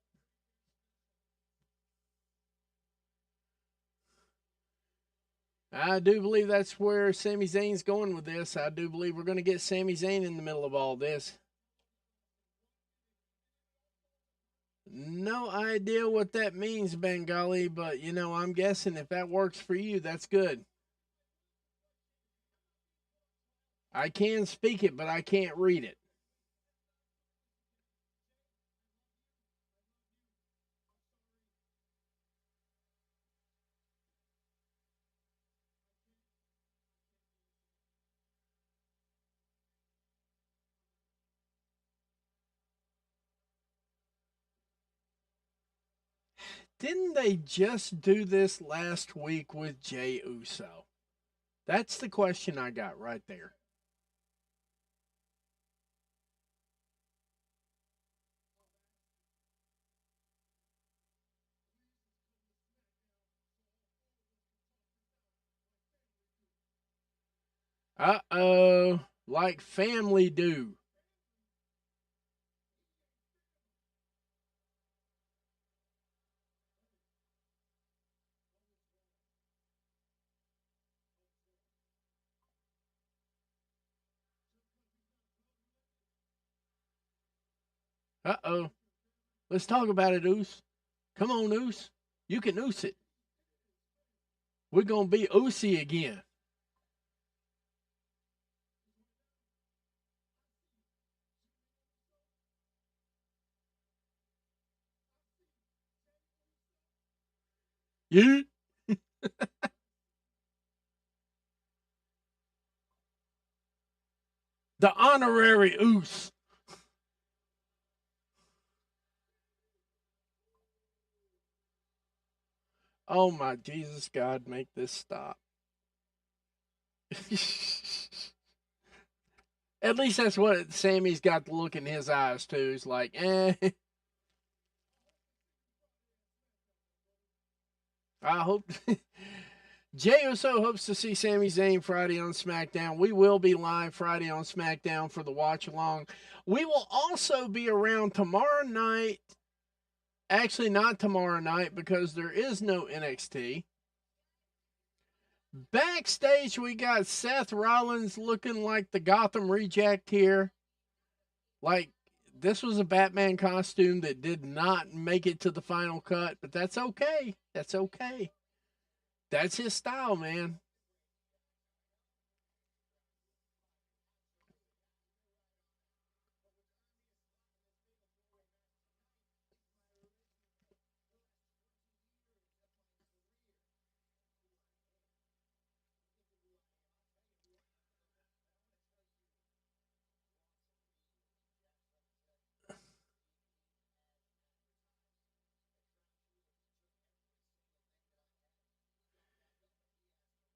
I do believe that's where Sami Zayn's going with this. I do believe we're going to get Sami Zayn in the middle of all this. No idea what that means, Bengali, but I'm guessing if that works for you, that's good. I can speak it, but I can't read it. Didn't they just do this last week with Jey Uso? That's the question I got right there. Uh-oh. Like family do. Uh-oh. Let's talk about it, Oos. Come on, Oos. You can Oos it. We're going to be Oosy again. Yeah. The honorary Oos. Oh, my Jesus, God, make this stop. At least that's what Sammy's got the look in his eyes, too. He's like, eh. I hope. Jey Uso hopes to see Sami Zayn Friday on SmackDown. We will be live Friday on SmackDown for the watch along. We will also be around tomorrow night. Actually, not tomorrow night because there is no NXT. Backstage, we got Seth Rollins looking like the Gotham reject here. Like, this was a Batman costume that did not make it to the final cut, but that's okay. That's okay. That's his style, man.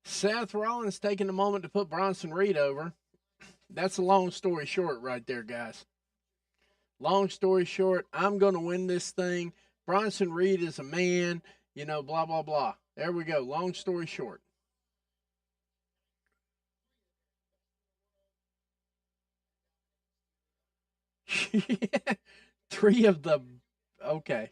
Seth Rollins taking a moment to put Bronson Reed over. That's a long story short, right there, guys. Long story short, I'm going to win this thing. Bronson Reed is a man, blah, blah, blah. There we go. Long story short. Three of the, okay.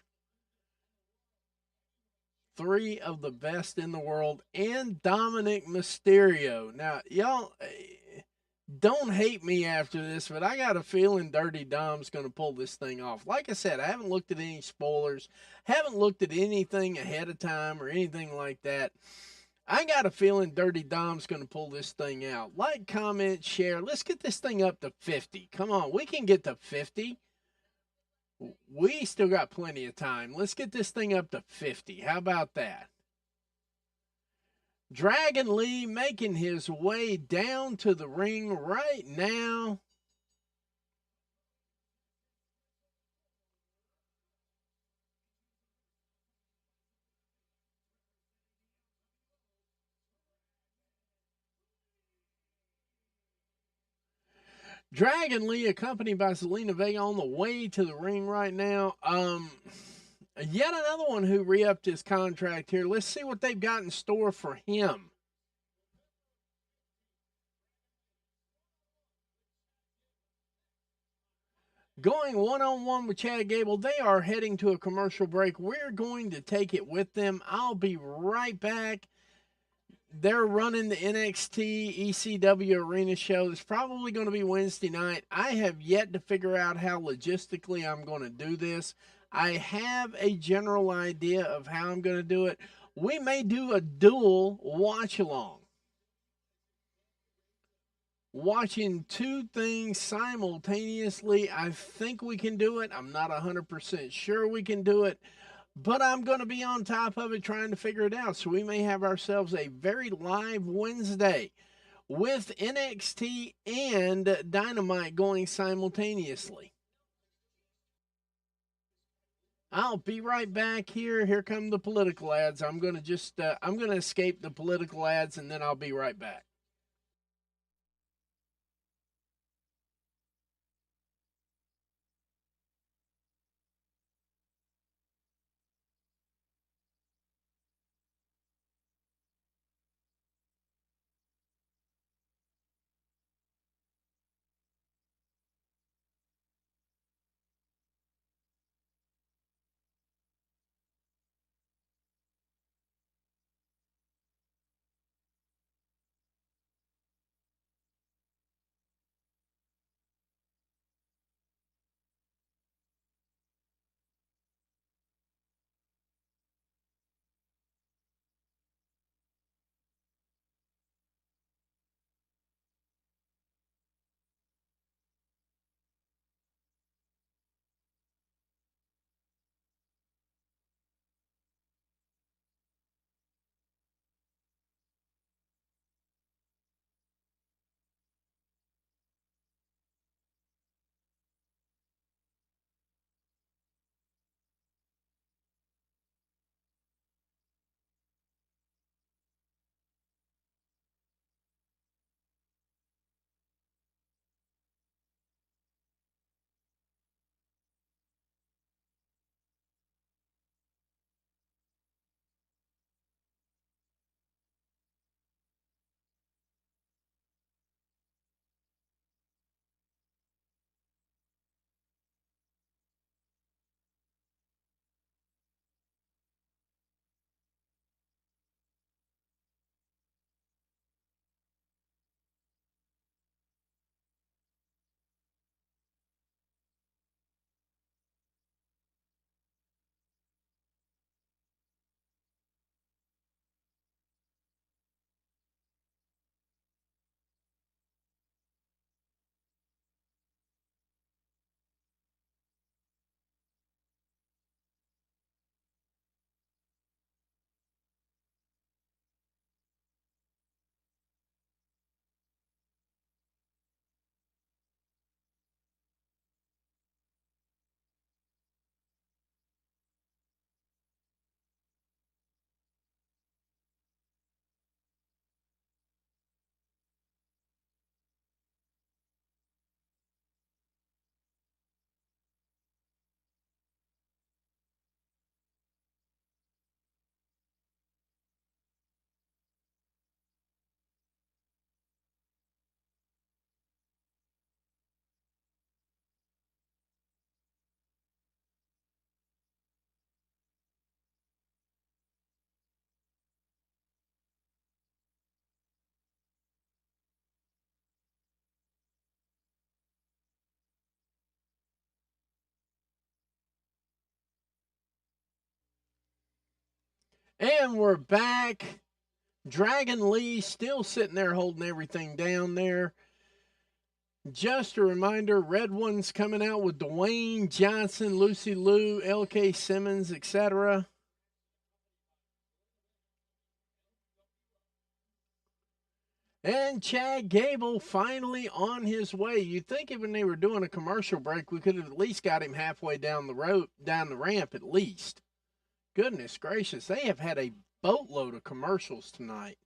Three of the best in the world and Dominic Mysterio. Now, y'all, Don't hate me after this, but I got a feeling Dirty Dom's going to pull this thing off. Like I said, I haven't looked at any spoilers, haven't looked at anything ahead of time or anything like that. I got a feeling Dirty Dom's going to pull this thing out. Like, comment, share. Let's get this thing up to 50. Come on, we can get to 50. We still got plenty of time. Let's get this thing up to 50. How about that? Dragon Lee making his way down to the ring right now. Dragon Lee, accompanied by Zelina Vega, on the way to the ring right now. Yet another one who re-upped his contract here. Let's see what they've got in store for him. Going one-on-one with Chad Gable. They are heading to a commercial break. We're going to take it with them. I'll be right back. They're running the NXT ECW Arena show. It's probably going to be Wednesday night. I have yet to figure out how logistically I'm going to do this. I have a general idea of how I'm going to do it. We may do a dual watch along. Watching two things simultaneously. I think we can do it. I'm not 100% sure we can do it, but I'm going to be on top of it trying to figure it out. So we may have ourselves a very live Wednesday with NXT and Dynamite going simultaneously. I'll be right back here. Here come the political ads. I'm going to escape the political ads and then I'll be right back. And we're back. Dragon Lee still sitting there holding everything down there. Just a reminder, Red One's coming out with Dwayne Johnson, Lucy Liu, L.K. Simmons, etc. And Chad Gable finally on his way. You'd think when they were doing a commercial break, we could have at least got him halfway down the road, down the ramp at least. Goodness gracious, they have had a boatload of commercials tonight.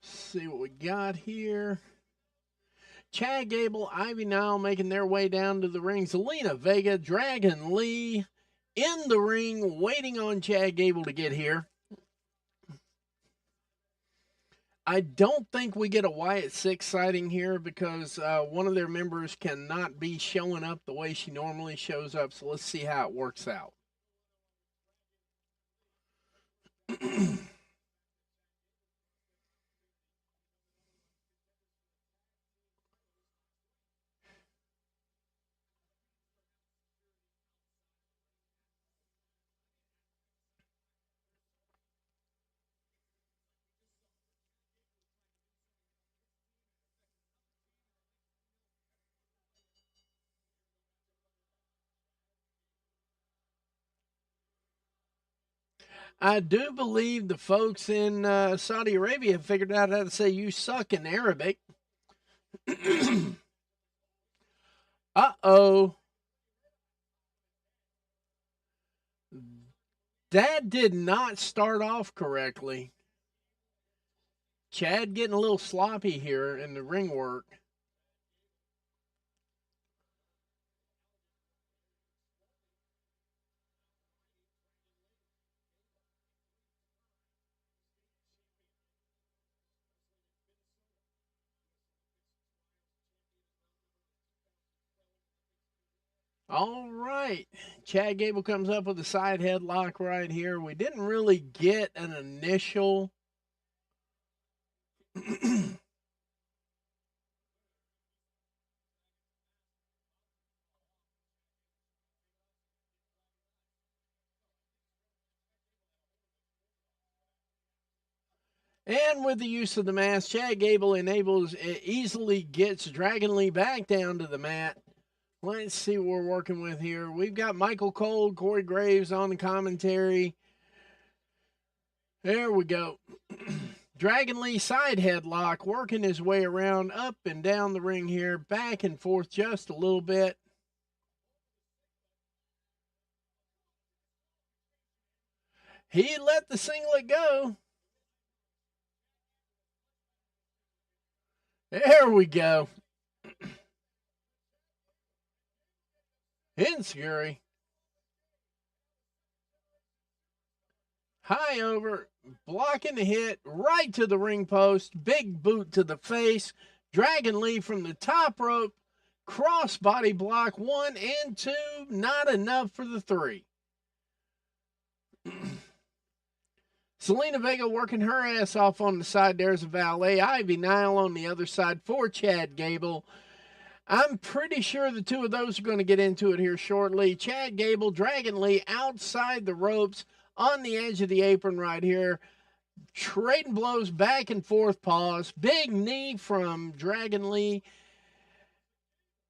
See what we got here. Chad Gable, Ivy Nile making their way down to the ring. Zelina Vega, Dragon Lee in the ring, waiting on Chad Gable to get here. I don't think we get a Wyatt 6 sighting here because one of their members cannot be showing up the way she normally shows up. So let's see how it works out. I do believe the folks in Saudi Arabia have figured out how to say you suck in Arabic. Uh-oh. That did not start off correctly. Chad getting a little sloppy here in the ring work. All right. Chad Gable comes up with a side headlock right here. We didn't really get an initial. And with the use of the mask, Chad Gable easily gets Dragon Lee back down to the mat. Let's see what we're working with here. We've got Michael Cole, Corey Graves on the commentary. There we go. Dragon Lee side headlock, working his way around up and down the ring here, back and forth just a little bit. He let the singlet go. There we go. Enziguri. High over, blocking the hit, right to the ring post, big boot to the face. Dragon Lee from the top rope, crossbody block 1 and 2, not enough for the 3. Zelina Vega working her ass off on the side. There's a valet. Ivy Nile on the other side for Chad Gable. I'm pretty sure the two of those are going to get into it here shortly. Chad Gable, Dragon Lee outside the ropes on the edge of the apron right here. Trading blows back and forth, pause. Big knee from Dragon Lee.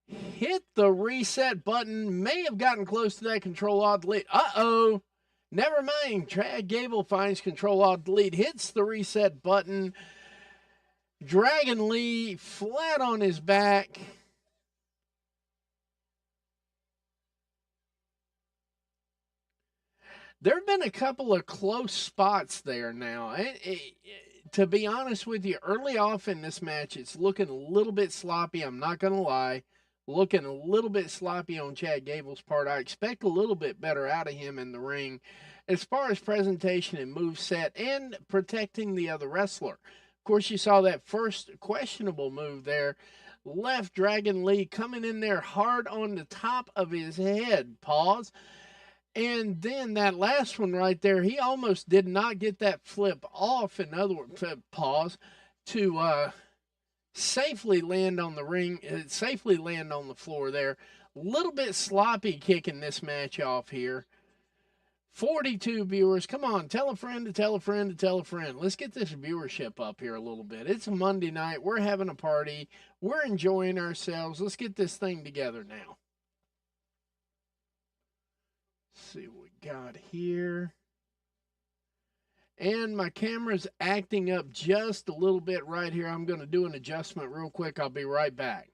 Hit the reset button. May have gotten close to that control-alt-delete. Uh-oh. Never mind. Chad Gable finds control-alt-delete. Hits the reset button. Dragon Lee flat on his back. There have been a couple of close spots there now. To be honest with you, early off in this match, it's looking a little bit sloppy. I'm not going to lie. Looking a little bit sloppy on Chad Gable's part. I expect a little bit better out of him in the ring as far as presentation and moveset and protecting the other wrestler. Of course, you saw that first questionable move there. Left Dragon Lee coming in there hard on the top of his head. Pause. And then that last one right there, he almost did not get that flip off. In other words, pause to safely land on the ring, safely land on the floor there. A little bit sloppy kicking this match off here. 42 viewers. Come on, tell a friend to tell a friend to tell a friend. Let's get this viewership up here a little bit. It's a Monday night. We're having a party. We're enjoying ourselves. Let's get this thing together now. Let's see what we got here. And my camera's acting up just a little bit right here. I'm going to do an adjustment real quick. I'll be right back.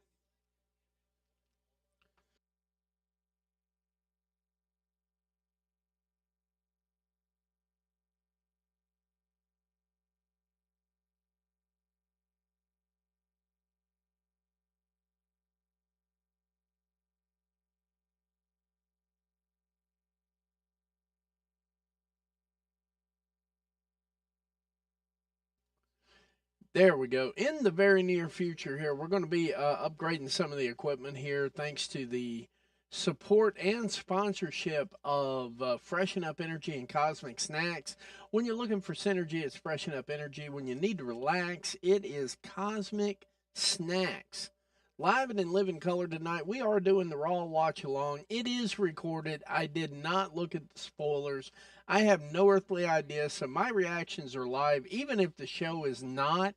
There we go. In the very near future here, we're going to be upgrading some of the equipment here thanks to the support and sponsorship of Freshen Up Energy and Cosmic Snax. When you're looking for synergy, it's Freshen Up Energy. When you need to relax, it is Cosmic Snax. Live and in living color tonight, we are doing the Raw watch along. It is recorded. I did not look at the spoilers. I have no earthly idea, so my reactions are live, even if the show is not.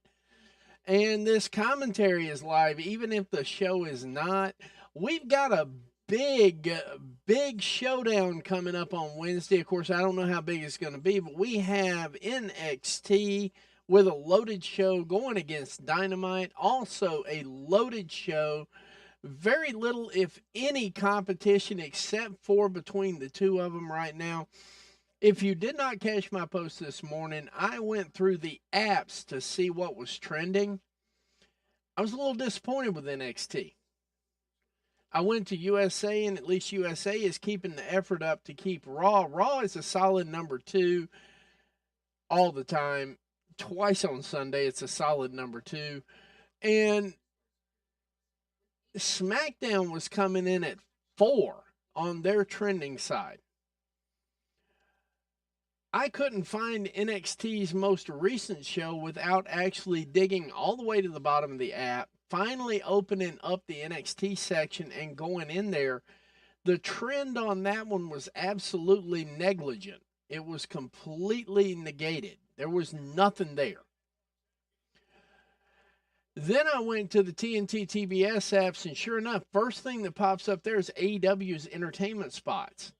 And this commentary is live, even if the show is not. We've got a big showdown coming up on Wednesday. Of course, I don't know how big it's going to be, but we have NXT with a loaded show going against Dynamite. Also, a loaded show. Very little, if any, competition except for between the two of them right now. If you did not catch my post this morning, I went through the apps to see what was trending. I was a little disappointed with NXT. I went to USA, and at least USA is keeping the effort up to keep Raw. Raw is a solid number 2 all the time. Twice on Sunday, it's a solid number 2. And SmackDown was coming in at 4 on their trending side. I couldn't find NXT's most recent show without actually digging all the way to the bottom of the app, finally opening up the NXT section and going in there. The trend on that one was absolutely negligent. It was completely negated. There was nothing there. Then I went to the TNT TBS apps, and sure enough, first thing that pops up there is AEW's entertainment spots.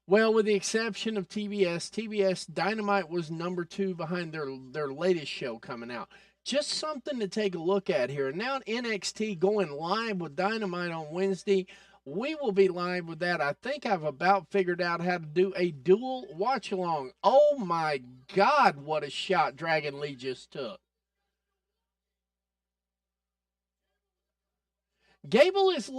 Well, with the exception of TBS Dynamite was number 2 behind their latest show coming out. Just something to take a look at here. Now NXT going live with Dynamite on Wednesday. We will be live with that. I think I've about figured out how to do a dual watch along. Oh my God, what a shot Dragon Lee just took. Gable is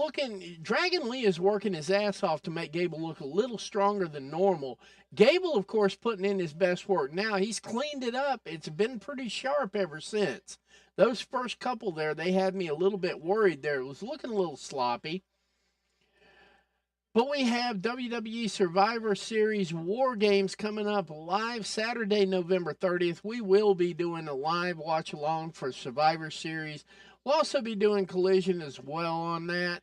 Dragon Lee is working his ass off to make Gable look a little stronger than normal. Gable, of course, putting in his best work. Now, he's cleaned it up. It's been pretty sharp ever since. Those first couple there, they had me a little bit worried there. It was looking a little sloppy. But we have WWE Survivor Series War Games coming up live Saturday, November 30th. We will be doing a live watch along for Survivor Series. We'll also be doing Collision as well on that.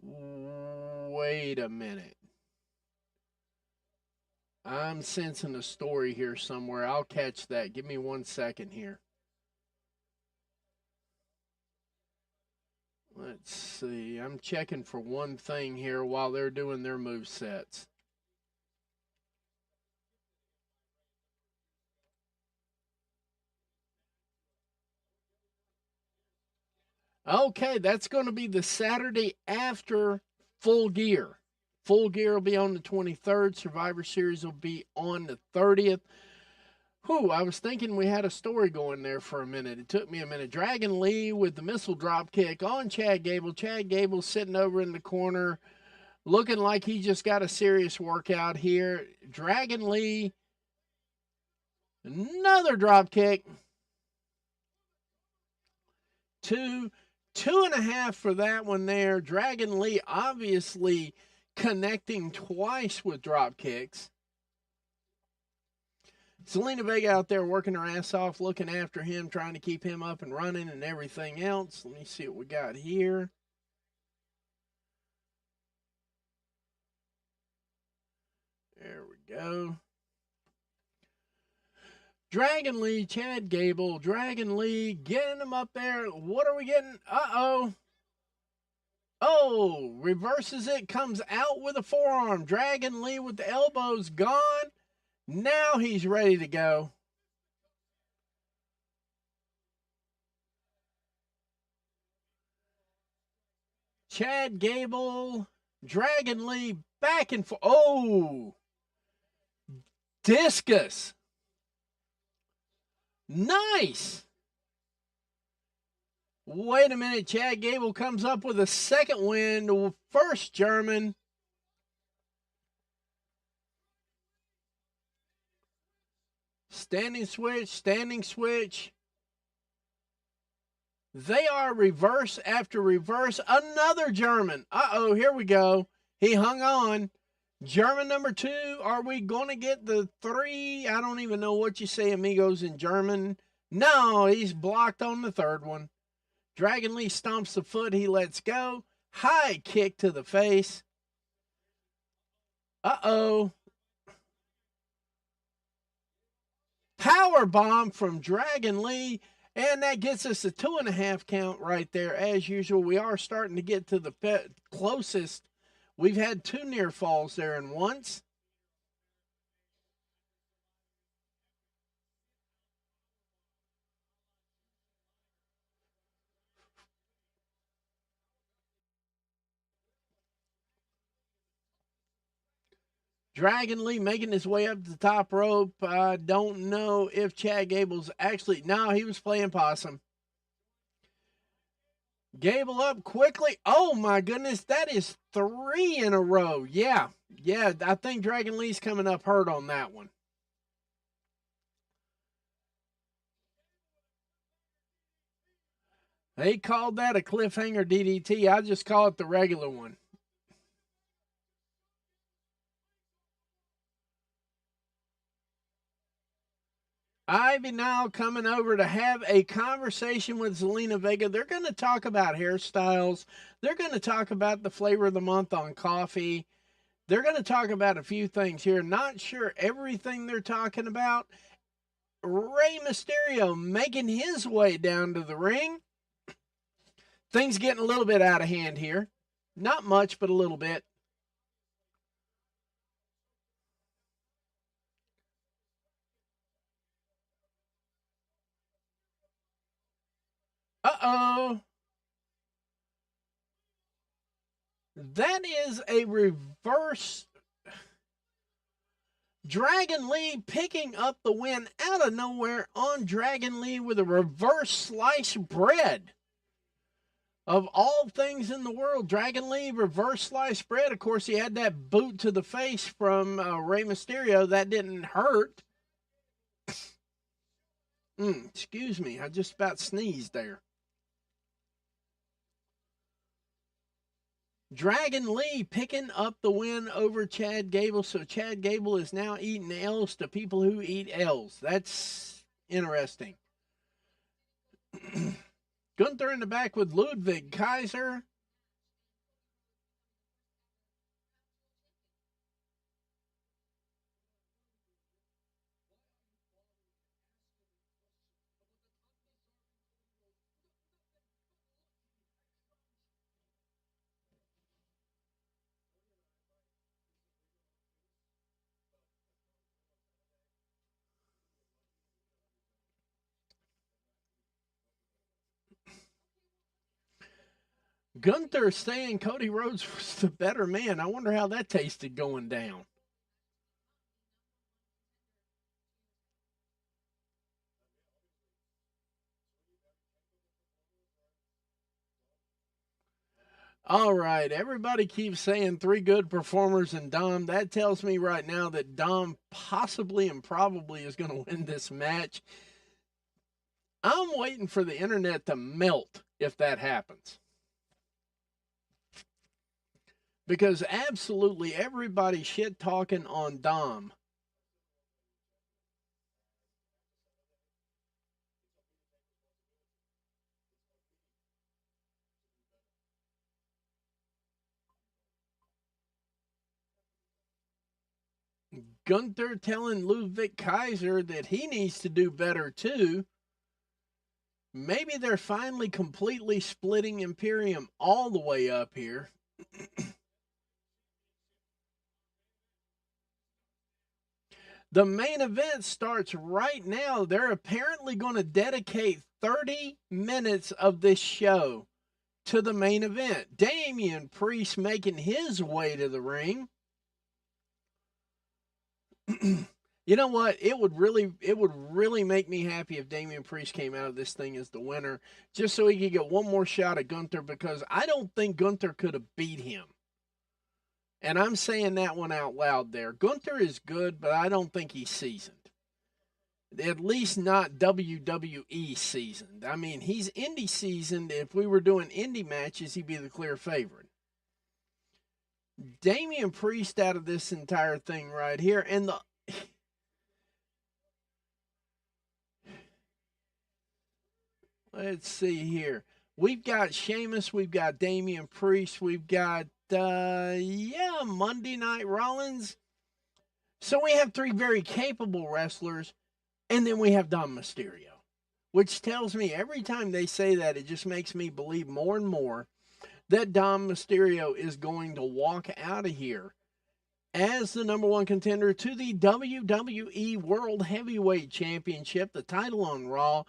Wait a minute. I'm sensing a story here somewhere. I'll catch that. Give me 1 second here. Let's see. I'm checking for one thing here while they're doing their move sets. Okay, that's going to be the Saturday after Full Gear. Full Gear will be on the 23rd. Survivor Series will be on the 30th. Whew, I was thinking we had a story going there for a minute. It took me a minute. Dragon Lee with the missile drop kick on Chad Gable. Chad Gable sitting over in the corner, looking like he just got a serious workout here. Dragon Lee, another drop kick. 2, 2.5 for that one there. Dragon Lee obviously connecting twice with drop kicks. Zelina Vega out there working her ass off, looking after him, trying to keep him up and running and everything else. Let me see what we got here. There we go. Dragon Lee, Chad Gable, Dragon Lee, getting him up there. What are we getting? Uh-oh. Oh, reverses it, comes out with a forearm. Dragon Lee with the elbows gone. Now he's ready to go. Chad Gable, Dragon Lee, back and forth. Oh, discus. Nice. Wait a minute. Chad Gable comes up with a second win. First German. Standing switch, standing switch. They are reverse after reverse. Another German. Uh-oh, here we go. He hung on. German number 2. Are we going to get the 3? I don't even know what you say, amigos, in German. No, he's blocked on the third one. Dragon Lee stomps the foot. He lets go. High kick to the face. Uh-oh. Power bomb from Dragon Lee. And that gets us a 2.5 count right there. As usual, we are starting to get to the closest. We've had 2 near falls there and once. Dragon Lee making his way up the top rope. I don't know if Chad Gable's actually... No, he was playing possum. Gable up quickly. Oh, my goodness. That is 3 in a row. Yeah. I think Dragon Lee's coming up hurt on that one. They called that a cliffhanger DDT. I just call it the regular one. Ivy now coming over to have a conversation with Zelina Vega. They're going to talk about hairstyles. They're going to talk about the flavor of the month on coffee. They're going to talk about a few things here. Not sure everything they're talking about. Rey Mysterio making his way down to the ring. Things getting a little bit out of hand here. Not much, but a little bit. Uh-oh. That is a reverse. Dragon Lee picking up the win out of nowhere on Dragon Lee with a reverse sliced bread. Of all things in the world, Dragon Lee, reverse sliced bread. Of course, he had that boot to the face from Rey Mysterio. That didn't hurt. Excuse me. I just about sneezed there. Dragon Lee picking up the win over Chad Gable. So Chad Gable is now eating L's to people who eat L's. That's interesting. Gunther in the back with Ludwig Kaiser. Gunther saying Cody Rhodes was the better man. I wonder how that tasted going down. All right, everybody keeps saying 3 good performers in Dom. That tells me right now that Dom possibly and probably is going to win this match. I'm waiting for the internet to melt if that happens. Because absolutely everybody shit talking on Dom. Gunther telling Ludwig Kaiser that he needs to do better too. Maybe they're finally completely splitting Imperium all the way up here. The main event starts right now. They're apparently going to dedicate 30 minutes of this show to the main event. Damian Priest making his way to the ring. You know what? It would really make me happy if Damian Priest came out of this thing as the winner, just so he could get one more shot at Gunther, because I don't think Gunther could have beat him. And I'm saying that one out loud there. Gunther is good, but I don't think he's seasoned. At least not WWE seasoned. I mean, he's indie seasoned. If we were doing indie matches, he'd be the clear favorite. Damian Priest out of this entire thing right here. And let's see here. We've got Sheamus, we've got Damian Priest, we've got Monday Night Rollins. So we have three very capable wrestlers, and then we have Dom Mysterio, which tells me every time they say that, it just makes me believe more and more that Dom Mysterio is going to walk out of here as the number one contender to the WWE World Heavyweight Championship, the title on Raw.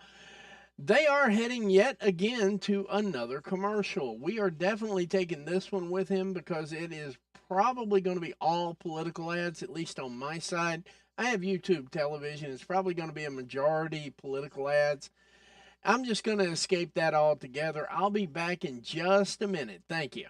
They are heading yet again to another commercial. We are definitely taking this one with him because it is probably going to be all political ads, at least on my side. I have YouTube television. It's probably going to be a majority political ads. I'm just going to escape that altogether. I'll be back in just a minute. Thank you.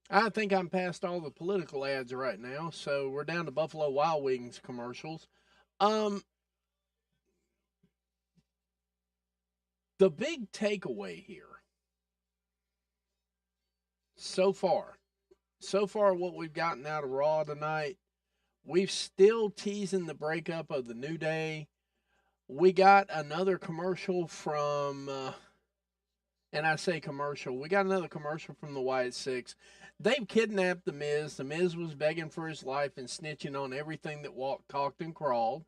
I think I'm past all the political ads right now, so we're down to Buffalo Wild Wings commercials. Um, the big takeaway here so far, what we've gotten out of Raw tonight, we've still teasing the breakup of the New Day. We got another commercial from, and I say commercial, we got another commercial from the Wyatt Six. They've kidnapped The Miz. The Miz was begging for his life and snitching on everything that walked, talked, and crawled.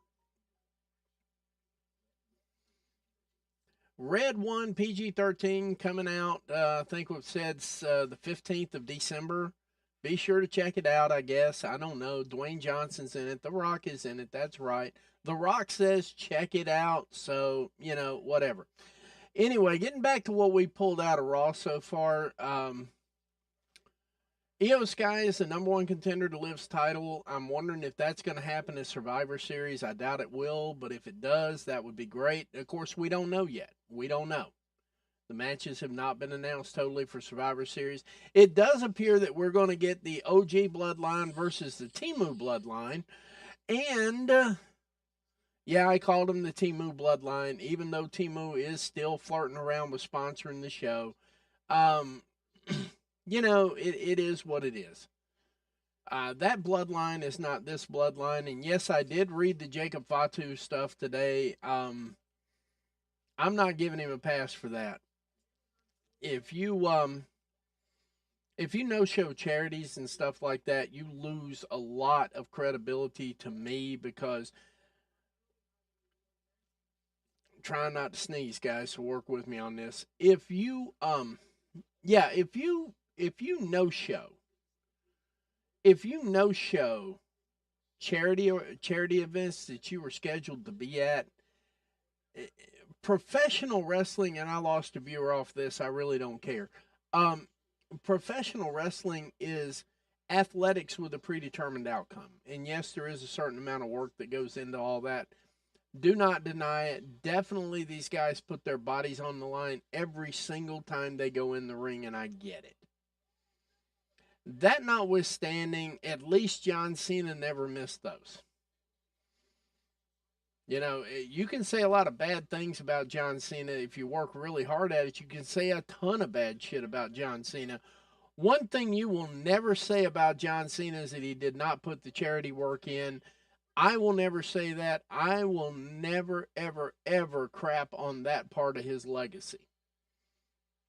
Red 1 PG-13 coming out, I think we've said the 15th of December. Be sure to check it out, I guess. I don't know. Dwayne Johnson's in it. The Rock is in it. That's right. The Rock says check it out. So, whatever. Anyway, getting back to what we pulled out of Raw so far. Io Sky is the number one contender to Liv's title. I'm wondering if that's going to happen in Survivor Series. I doubt it will, but if it does, that would be great. Of course, we don't know yet. We don't know. The matches have not been announced totally for Survivor Series. It does appear that we're going to get the OG Bloodline versus the Temu Bloodline. And, yeah, I called them the Temu Bloodline, even though Temu is still flirting around with sponsoring the show. It is what it is. That bloodline is not this bloodline. And yes, I did read the Jacob Fatu stuff today. I'm not giving him a pass for that. If you no-show charities and stuff like that, you lose a lot of credibility to me because I'm trying not to sneeze, guys, so work with me on this. If you no-show charity events that you were scheduled to be at, professional wrestling, and I lost a viewer off this, I really don't care. Professional wrestling is athletics with a predetermined outcome. And yes, there is a certain amount of work that goes into all that. Do not deny it. Definitely these guys put their bodies on the line every single time they go in the ring, and I get it. That notwithstanding, at least John Cena never missed those. You can say a lot of bad things about John Cena. If you work really hard at it, you can say a ton of bad shit about John Cena. One thing you will never say about John Cena is that he did not put the charity work in. I will never say that. I will never, ever, ever crap on that part of his legacy.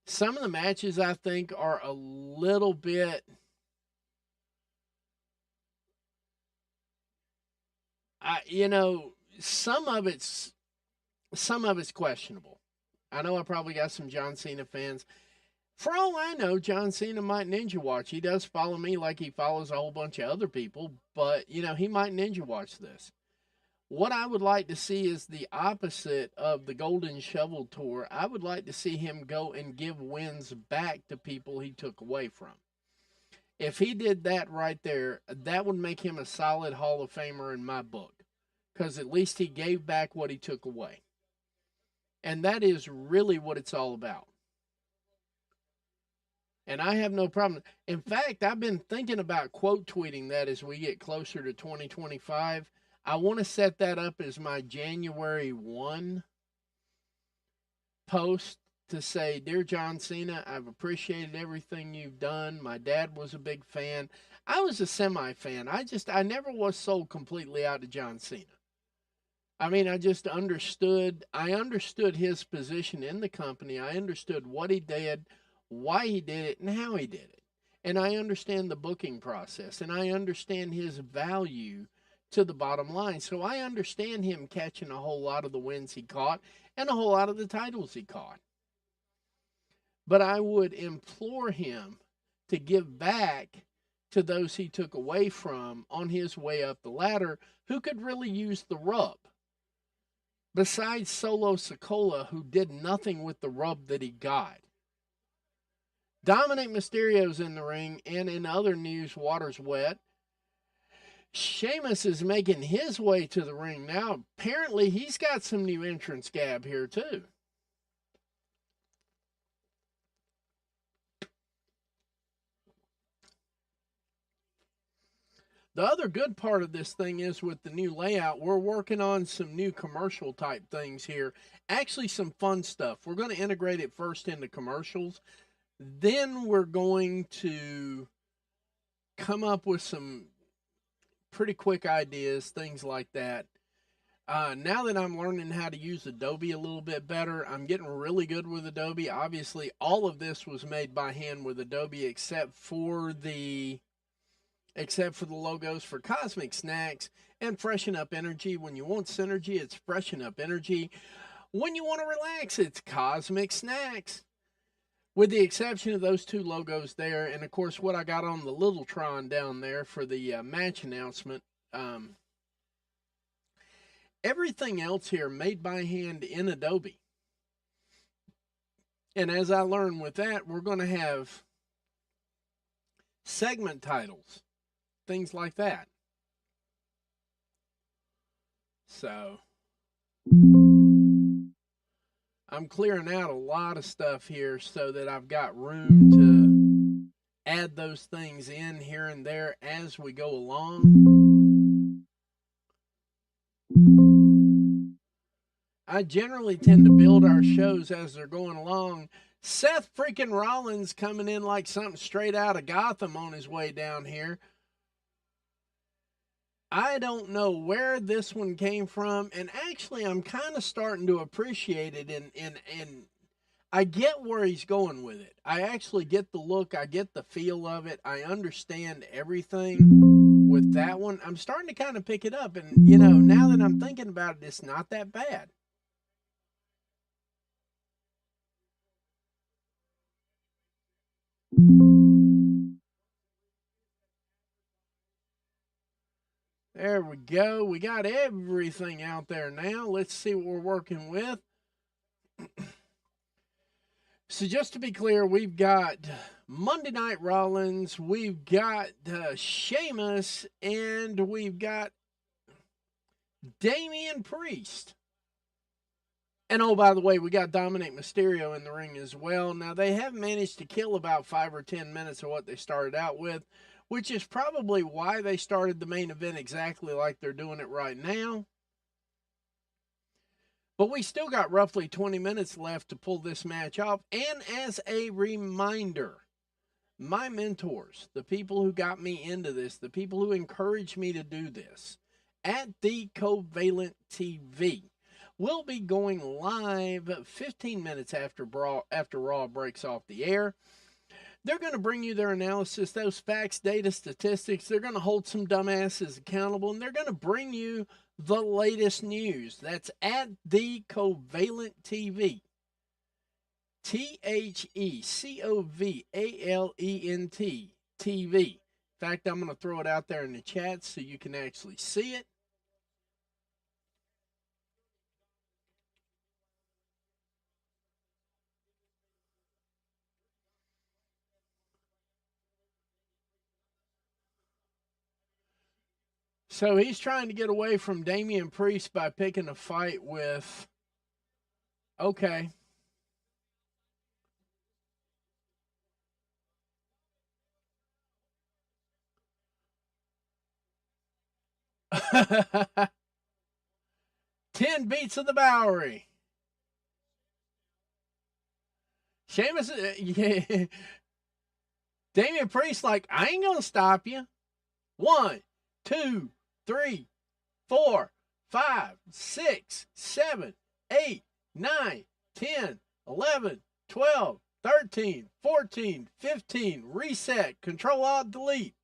Some of the matches I think are a little bit... some of it's questionable. I know I probably got some John Cena fans. For all I know, John Cena might ninja watch. He does follow me like he follows a whole bunch of other people, but he might ninja watch this. What I would like to see is the opposite of the Golden Shovel Tour. I would like to see him go and give wins back to people he took away from. If he did that right there, that would make him a solid Hall of Famer in my book. Because at least he gave back what he took away. And that is really what it's all about. And I have no problem. In fact, I've been thinking about quote tweeting that as we get closer to 2025. I want to set that up as my January 1 post to say, Dear John Cena, I've appreciated everything you've done. My dad was a big fan. I was a semi-fan. I never was sold completely out to John Cena. I mean, I just understood. I understood his position in the company. I understood what he did, why he did it, and how he did it. And I understand the booking process, and I understand his value to the bottom line. So I understand him catching a whole lot of the wins he caught and a whole lot of the titles he caught. But I would implore him to give back to those he took away from on his way up the ladder who could really use the rub. Besides Solo Sikoa, who did nothing with the rub that he got. Dominic Mysterio's in the ring, and in other news, water's wet. Sheamus is making his way to the ring now. Apparently, he's got some new entrance gab here, too. The other good part of this thing is with the new layout, we're working on some new commercial type things here. Actually, some fun stuff. We're going to integrate it first into commercials. Then we're going to come up with some pretty quick ideas, things like that. Now that I'm learning how to use Adobe a little bit better, I'm getting really good with Adobe. Obviously, all of this was made by hand with Adobe except for the logos for Cosmic Snax and Freshen Up Energy. When you want synergy, it's Freshen Up Energy. When you want to relax, it's Cosmic Snax. With the exception of those two logos there, and of course what I got on the little Tron down there for the match announcement, everything else here made by hand in Adobe. And as I learned with that, we're going to have segment titles, things like that. So I'm clearing out a lot of stuff here so that I've got room to add those things in here and there as we go along. I generally tend to build our shows as they're going along. Seth freaking Rollins coming in like something straight out of Gotham on his way down here. I don't know where this one came from, and actually I'm kind of starting to appreciate it, and I get where he's going with it. I actually get the look, I get the feel of it, I understand everything with that one. I'm starting to kind of pick it up, and you know, now that I'm thinking about it, it's not that bad. There we go. We got everything out there now. Let's see what we're working with. So just to be clear, we've got Monday Night Rollins, we've got Sheamus, and we've got Damian Priest. And oh, by the way, we got Dominic Mysterio in the ring as well. Now, they have managed to kill about 5 or 10 minutes of what they started out with, which is probably why they started the main event exactly like they're doing it right now. But we still got roughly 20 minutes left to pull this match off. And as a reminder, my mentors, the people who got me into this, the people who encouraged me to do this, at the Covalent TV, will be going live 15 minutes after Raw breaks off the air. They're going to bring you their analysis, those facts, data, statistics. They're going to hold some dumbasses accountable, and they're going to bring you the latest news. That's at the Covalent TV. TheCovalent TV. In fact, I'm going to throw it out there in the chat so you can actually see it. So he's trying to get away from Damian Priest by picking a fight with... Okay. Ten beats of the Bowery. Sheamus, yeah. Damian Priest like, I ain't going to stop you. 1, 2, 3, 4, 5, 6, 7, 8, 9, 10, 11, 12, 13, 14, 15, reset, Control Alt Delete.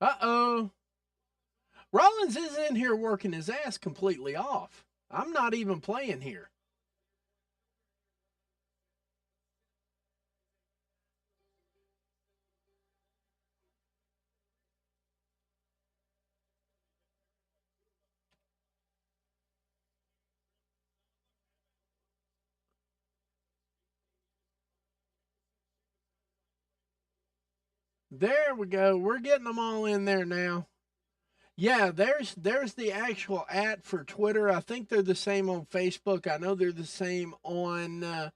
Uh-oh. Rollins is in here working his ass completely off. I'm not even playing here. There we go. We're getting them all in there now. Yeah, there's the actual @ for Twitter. I think they're the same on Facebook. I know they're the same on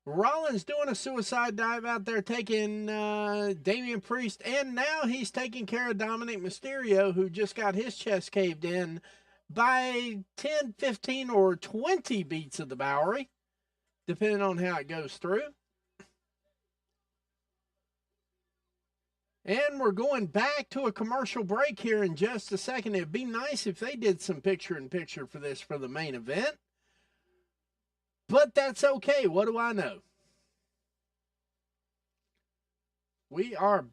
Rollins doing a suicide dive out there, taking Damian Priest, and now he's taking care of Dominic Mysterio, who just got his chest caved in by 10, 15, or 20 beats of the Bowery, depending on how it goes through. And we're going back to a commercial break here in just a second. It'd be nice if they did some picture-in-picture for this for the main event. But that's okay. What do I know? We are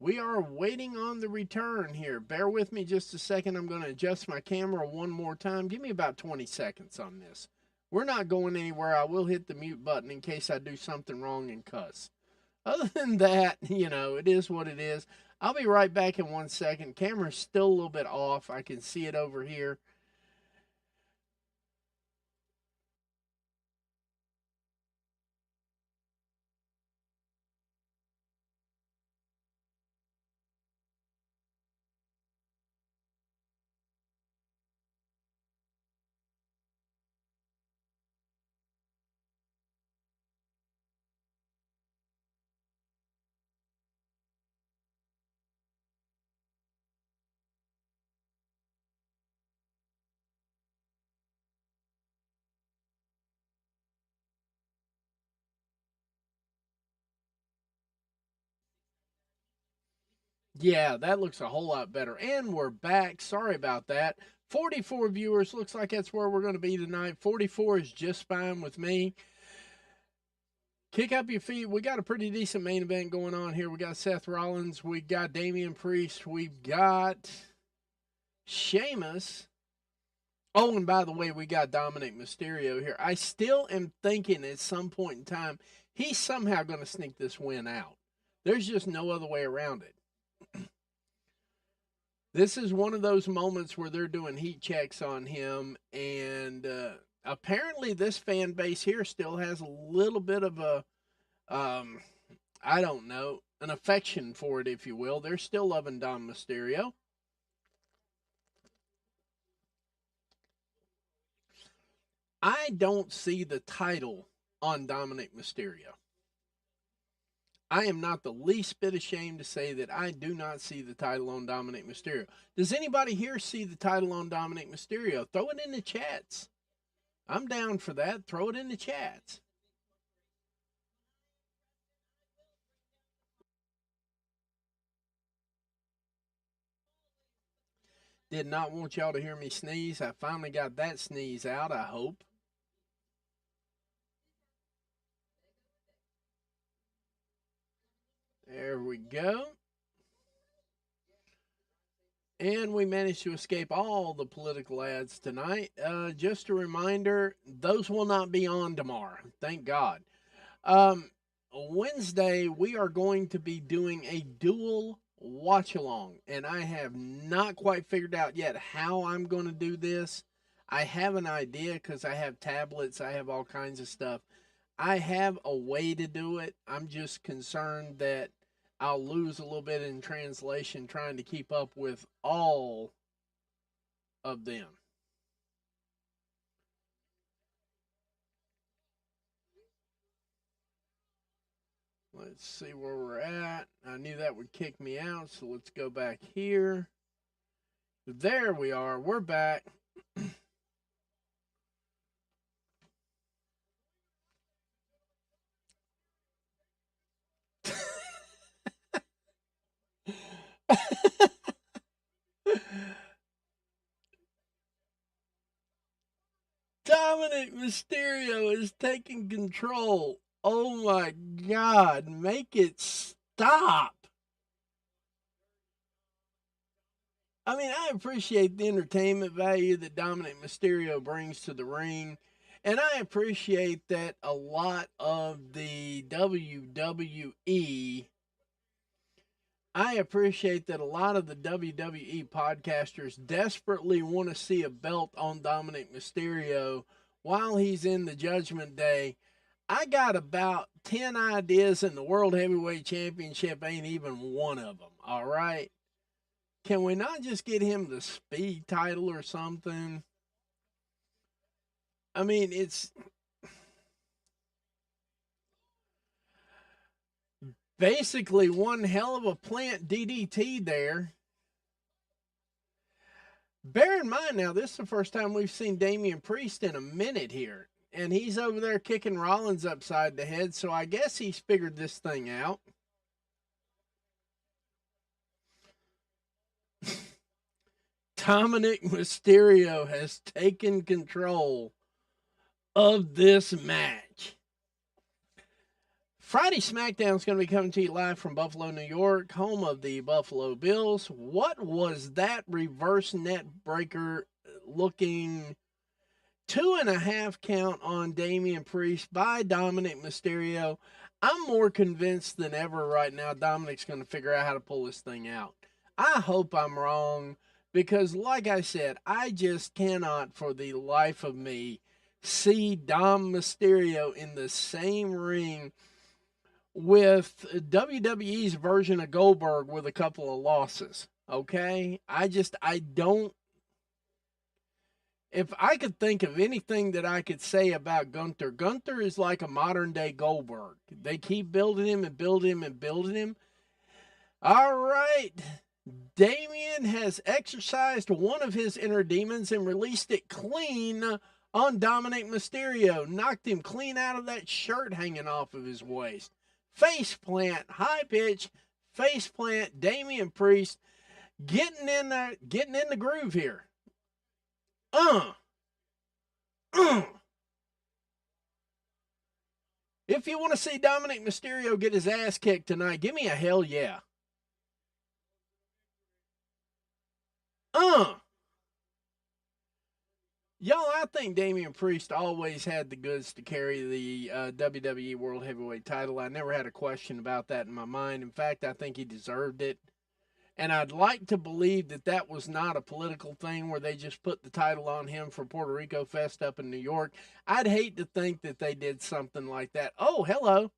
We are waiting on the return here. Bear with me just a second. I'm going to adjust my camera one more time. Give me about 20 seconds on this. We're not going anywhere. I will hit the mute button in case I do something wrong and cuss. Other than that, it is what it is. I'll be right back in 1 second. Camera's still a little bit off. I can see it over here. Yeah, that looks a whole lot better. And we're back. Sorry about that. 44 viewers. Looks like that's where we're going to be tonight. 44 is just fine with me. Kick up your feet. We got a pretty decent main event going on here. We got Seth Rollins. We got Damian Priest. We've got Sheamus. Oh, and by the way, we got Dominic Mysterio here. I still am thinking at some point in time, he's somehow going to sneak this win out. There's just no other way around it. This is one of those moments where they're doing heat checks on him, and apparently this fan base here still has a little bit of a, I don't know, an affection for it, if you will. They're still loving Dom Mysterio. I don't see the title on Dominic Mysterio. I am not the least bit ashamed to say that I do not see the title on Dominic Mysterio. Does anybody here see the title on Dominic Mysterio? Throw it in the chats. I'm down for that. Throw it in the chats. Did not want y'all to hear me sneeze. I finally got that sneeze out, I hope. There we go. And we managed to escape all the political ads tonight. Just a reminder, those will not be on tomorrow. Thank God. Wednesday, we are going to be doing a dual watch along, and I have not quite figured out yet how I'm going to do this. I have an idea because I have tablets, I have all kinds of stuff. I have a way to do it. I'm just concerned that I'll lose a little bit in translation trying to keep up with all of them. Let's see where we're at. I knew that would kick me out, so let's go back here. There we are. We're back. Dominic Mysterio is taking control. Oh my God, make it stop. I mean, I appreciate the entertainment value that Dominic Mysterio brings to the ring. And I appreciate that a lot of the WWE, I appreciate that a lot of the WWE podcasters desperately want to see a belt on Dominic Mysterio while he's in the Judgment Day. I got about 10 ideas, and the World Heavyweight Championship ain't even one of them, all right? Can we not just get him the speed title or something? I mean, it's basically one hell of a plant DDT there. Bear in mind now, this is the first time we've seen Damian Priest in a minute here. And he's over there kicking Rollins upside the head, so I guess he's figured this thing out. Dominic Mysterio has taken control of this match. Friday SmackDown is going to be coming to you live from Buffalo, New York, home of the Buffalo Bills. What was that reverse net breaker looking 2.5 count on Damian Priest by Dominic Mysterio? I'm more convinced than ever right now Dominic's going to figure out how to pull this thing out. I hope I'm wrong because, like I said, I just cannot for the life of me see Dom Mysterio in the same ring with WWE's version of Goldberg with a couple of losses. Okay? I don't. If I could think of anything that I could say about Gunther, Gunther is like a modern day Goldberg. They keep building him and building him and building him. All right. Damien has exercised one of his inner demons and released it clean on Dominic Mysterio. Knocked him clean out of that shirt hanging off of his waist. Face plant, high pitch, face plant, Damian Priest getting in the groove here. If you want to see Dominic Mysterio get his ass kicked tonight, give me a hell yeah. Y'all, I think Damian Priest always had the goods to carry the WWE World Heavyweight title. I never had a question about that in my mind. In fact, I think he deserved it. And I'd like to believe that that was not a political thing where they just put the title on him for Puerto Rico Fest up in New York. I'd hate to think that they did something like that. Oh, hello.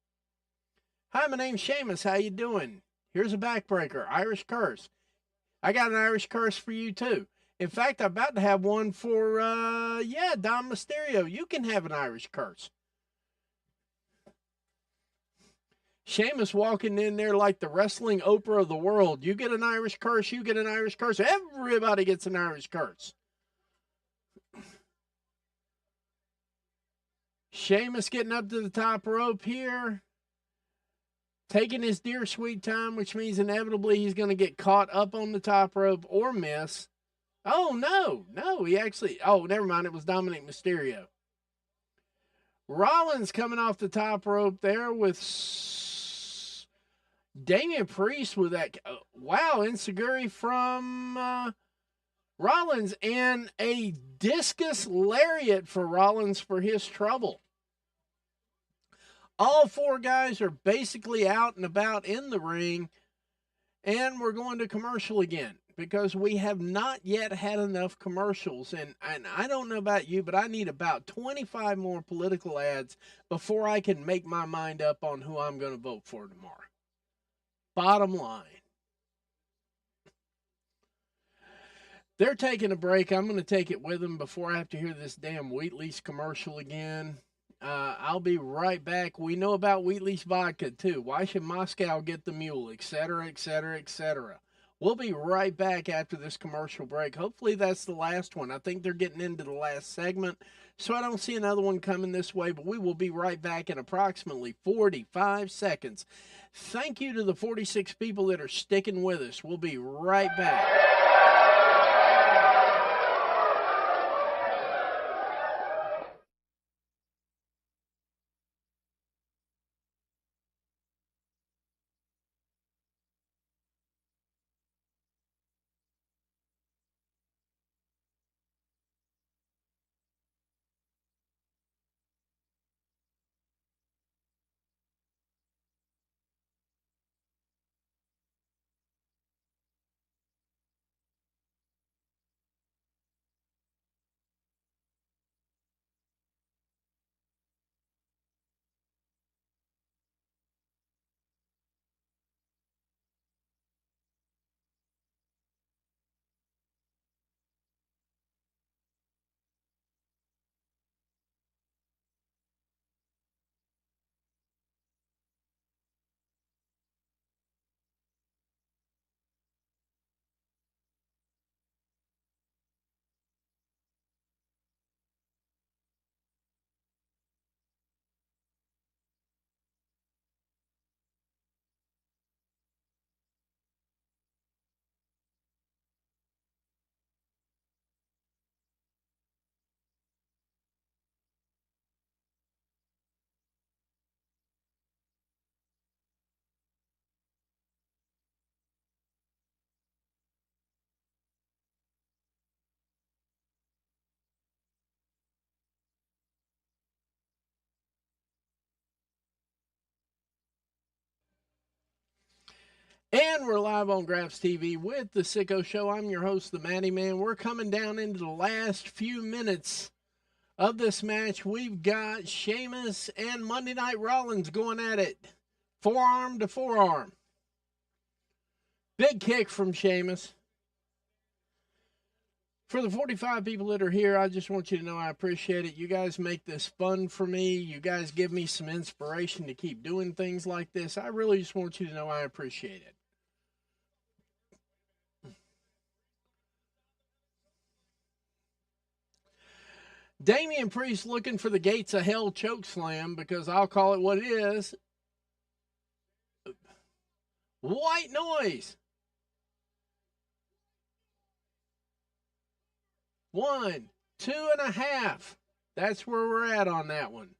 Hi, my name's Seamus. How you doing? Here's a backbreaker, Irish curse. I got an Irish curse for you, too. In fact, I'm about to have one for, Dom Mysterio. You can have an Irish curse. Sheamus walking in there like the wrestling Oprah of the world. You get an Irish curse, you get an Irish curse. Everybody gets an Irish curse. Sheamus getting up to the top rope here. Taking his dear sweet time, which means inevitably he's going to get caught up on the top rope or miss. Oh, no, he actually, never mind. It was Dominic Mysterio. Rollins coming off the top rope there with Damian Priest with that, enziguri from Rollins and a discus lariat for Rollins for his trouble. All four guys are basically out and about in the ring, and we're going to commercial again because we have not yet had enough commercials. And I don't know about you, but I need about 25 more political ads before I can make my mind up on who I'm going to vote for tomorrow. Bottom line. They're taking a break. I'm going to take it with them before I have to hear this damn Wheatley's commercial again. I'll be right back. We know about Wheatley's vodka, too. Why should Moscow get the mule, etc., etc., etc.? We'll be right back after this commercial break. Hopefully that's the last one. I think they're getting into the last segment, so I don't see another one coming this way, but we will be right back in approximately 45 seconds. Thank you to the 46 people that are sticking with us. We'll be right back. And we're live on Graphs TV with the Sicko Show. I'm your host, the Matty Man. We're coming down into the last few minutes of this match. We've got Sheamus and Monday Night Rollins going at it, forearm to forearm. Big kick from Sheamus. For the 45 people that are here, I just want you to know I appreciate it. You guys make this fun for me. You guys give me some inspiration to keep doing things like this. I really just want you to know I appreciate it. Damian Priest looking for the gates of hell choke slam, because I'll call it what it is. White noise. 1, 2.5. That's where we're at on that one.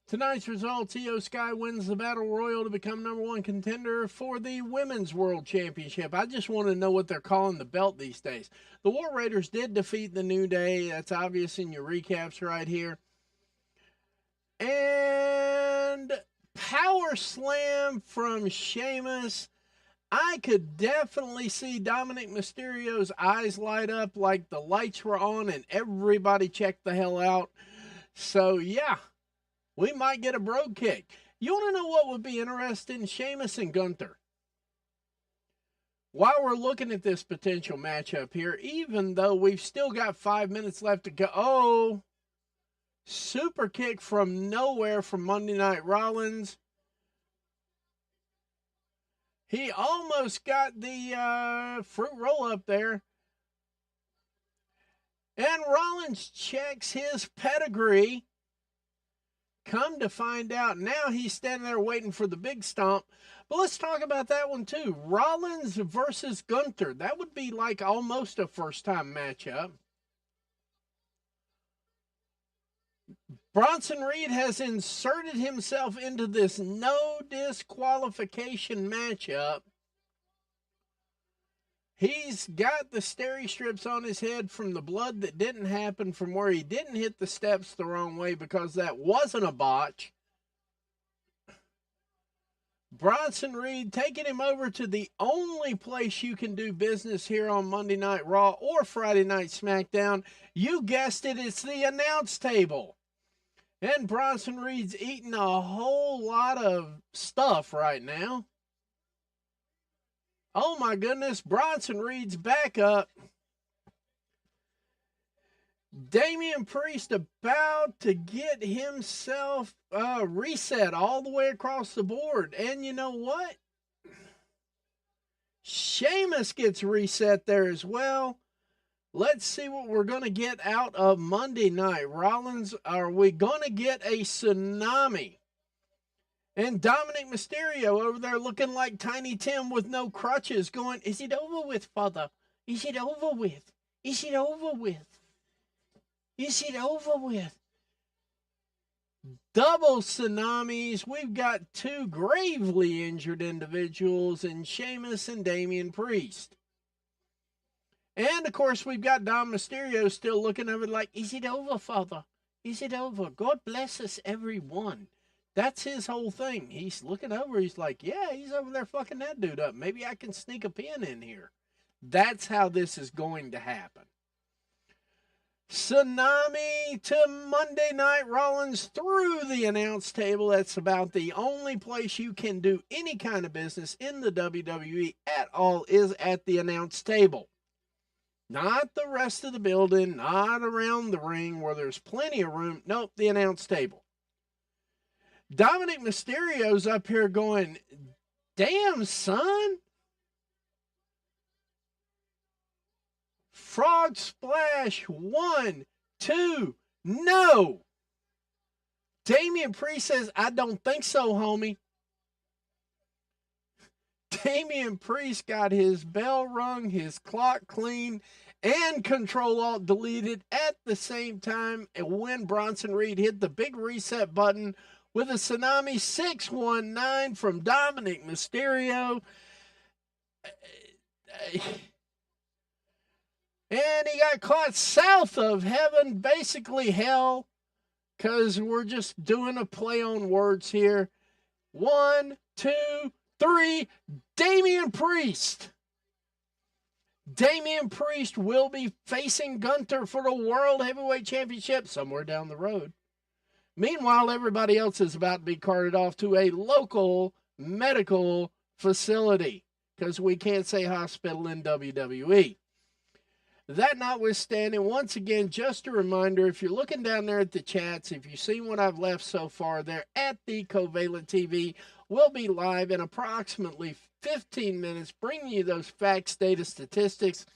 Tonight's results: Io Sky wins the Battle Royal to become #1 contender for the Women's World Championship. I just want to know what they're calling the belt these days. The War Raiders did defeat the New Day. That's obvious in your recaps right here. And power slam from Sheamus. I could definitely see Dominic Mysterio's eyes light up like the lights were on and everybody checked the hell out. So, yeah, we might get a brogue kick. You want to know what would be interesting? Sheamus and Gunther. While we're looking at this potential matchup here, even though we've still got 5 minutes left to go. Oh, super kick from nowhere from Monday Night Rollins. He almost got the fruit roll up there. And Rollins checks his pedigree. Come to find out, now he's standing there waiting for the big stomp. But let's talk about that one too. Rollins versus Gunther. That would be like almost a first-time matchup. Bronson Reed has inserted himself into this no disqualification matchup. He's got the steri strips on his head from the blood that didn't happen from where he didn't hit the steps the wrong way, because that wasn't a botch. Bronson Reed taking him over to the only place you can do business here on Monday Night Raw or Friday Night SmackDown. You guessed it, it's the announce table. And Bronson Reed's eating a whole lot of stuff right now. Oh my goodness, Bronson Reed's back up. Damian Priest about to get himself reset all the way across the board. And you know what? Sheamus gets reset there as well. Let's see what we're going to get out of Monday Night Rollins. Are we going to get a tsunami? And Dominic Mysterio over there looking like Tiny Tim with no crutches, going, is it over with, father? Is it over with? Is it over with? Is it over with? Double tsunamis. We've got two gravely injured individuals in Sheamus and Damian Priest. And, of course, we've got Dom Mysterio still looking over like, is it over, father? Is it over? God bless us, everyone. That's his whole thing. He's looking over. He's like, yeah, he's over there fucking that dude up. Maybe I can sneak a pin in here. That's how this is going to happen. Tsunami to Monday Night Rollins through the announce table. That's about the only place you can do any kind of business in the WWE at all, is at the announce table. Not the rest of the building, not around the ring where there's plenty of room. Nope, the announce table. Dominic Mysterio's up here going, damn, son. Frog splash. 1, 2, no. Damian Priest says, I don't think so, homie. Damian Priest got his bell rung, his clock cleaned, and Control-Alt-Deleted at the same time when Bronson Reed hit the big reset button with a tsunami 619 from Dominic Mysterio. And he got caught south of heaven, basically hell, because we're just doing a play on words here. 1, 2, 3, Damian Priest. Damian Priest will be facing Gunther for the World Heavyweight Championship somewhere down the road. Meanwhile, everybody else is about to be carted off to a local medical facility because we can't say hospital in WWE. That notwithstanding, once again, just a reminder, if you're looking down there at the chats, if you've seen what I've left so far there at the Covalent TV, we'll be live in approximately 15 minutes, bringing you those facts, data, statistics,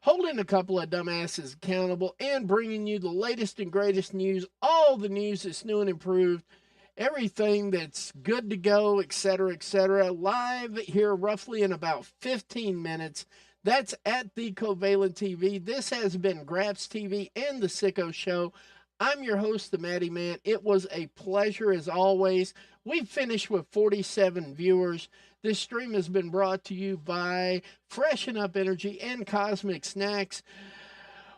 holding a couple of dumbasses accountable, and bringing you the latest and greatest news, all the news that's new and improved, everything that's good to go, etc., live here roughly in about 15 minutes. That's at the Covalent TV. This has been Graps TV and the Sicko Show. I'm your host, the Matty Man. It was a pleasure as always. We've finished with 47 viewers. This stream has been brought to you by Freshen Up Energy and Cosmic Snax.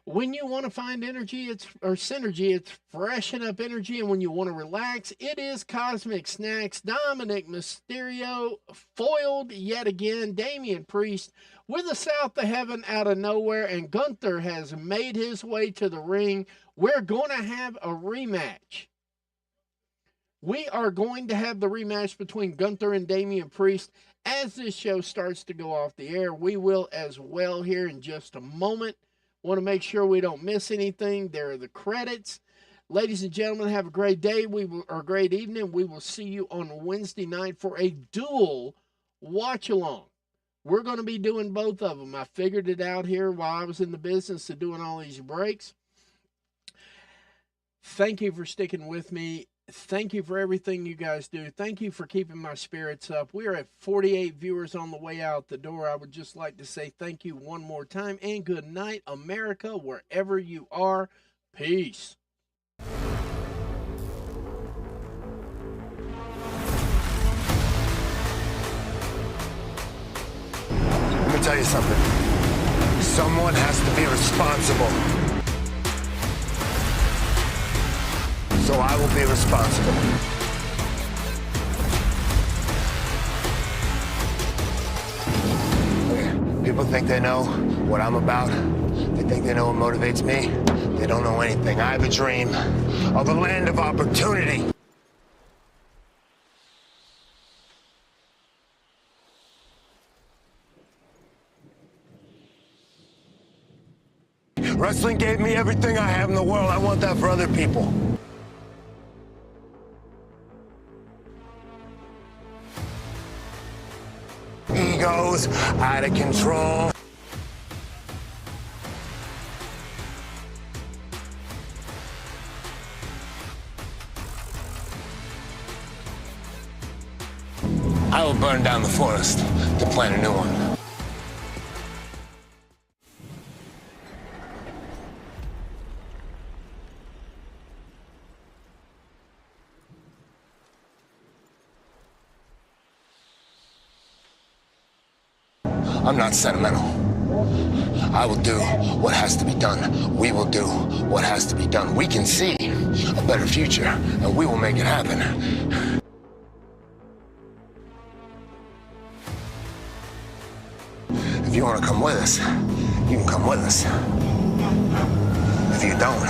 When you want to find energy, synergy, it's Freshen Up Energy. And when you want to relax, it is Cosmic Snax. Dominic Mysterio foiled yet again. Damian Priest with a South of Heaven out of nowhere. And Gunther has made his way to the ring. We're going to have a rematch. We are going to have the rematch between Gunther and Damian Priest as this show starts to go off the air. We will as well here in just a moment. Want to make sure we don't miss anything. There are the credits. Ladies and gentlemen, have a great day or great evening. We will see you on Wednesday night for a dual watch-along. We're going to be doing both of them. I figured it out here while I was in the business of doing all these breaks. Thank you for sticking with me. Thank you for everything you guys do. Thank you for keeping my spirits up. We are at 48 viewers on the way out the door. I would just like to say thank you one more time and good night, America, wherever you are. Peace. Let me tell you something. Someone has to be responsible. So I will be responsible. People think they know what I'm about. They think they know what motivates me. They don't know anything. I have a dream of a land of opportunity. Wrestling gave me everything I have in the world. I want that for other people. Egos out of control. I will burn down the forest to plant a new one. I'm not sentimental. I will do what has to be done. We will do what has to be done. We can see a better future, and we will make it happen. If you want to come with us, you can come with us. If you don't,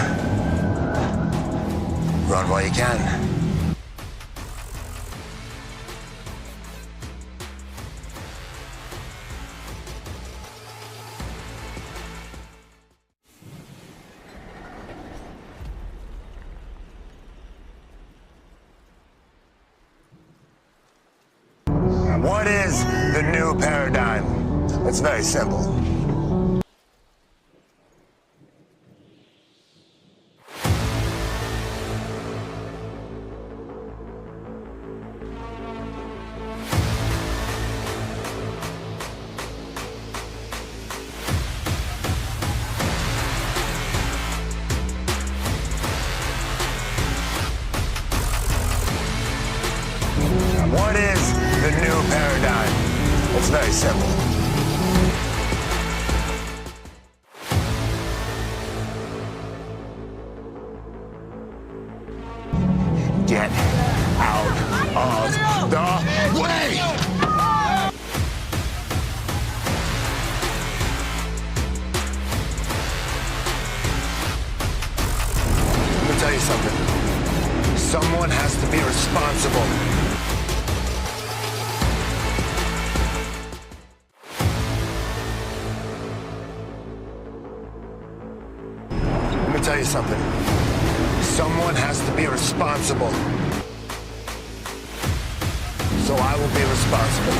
run while you can. What is the new paradigm? It's very simple. What is the new paradigm? It's very simple. responsible. Let me tell you something. Someone has to be responsible. So I will be responsible.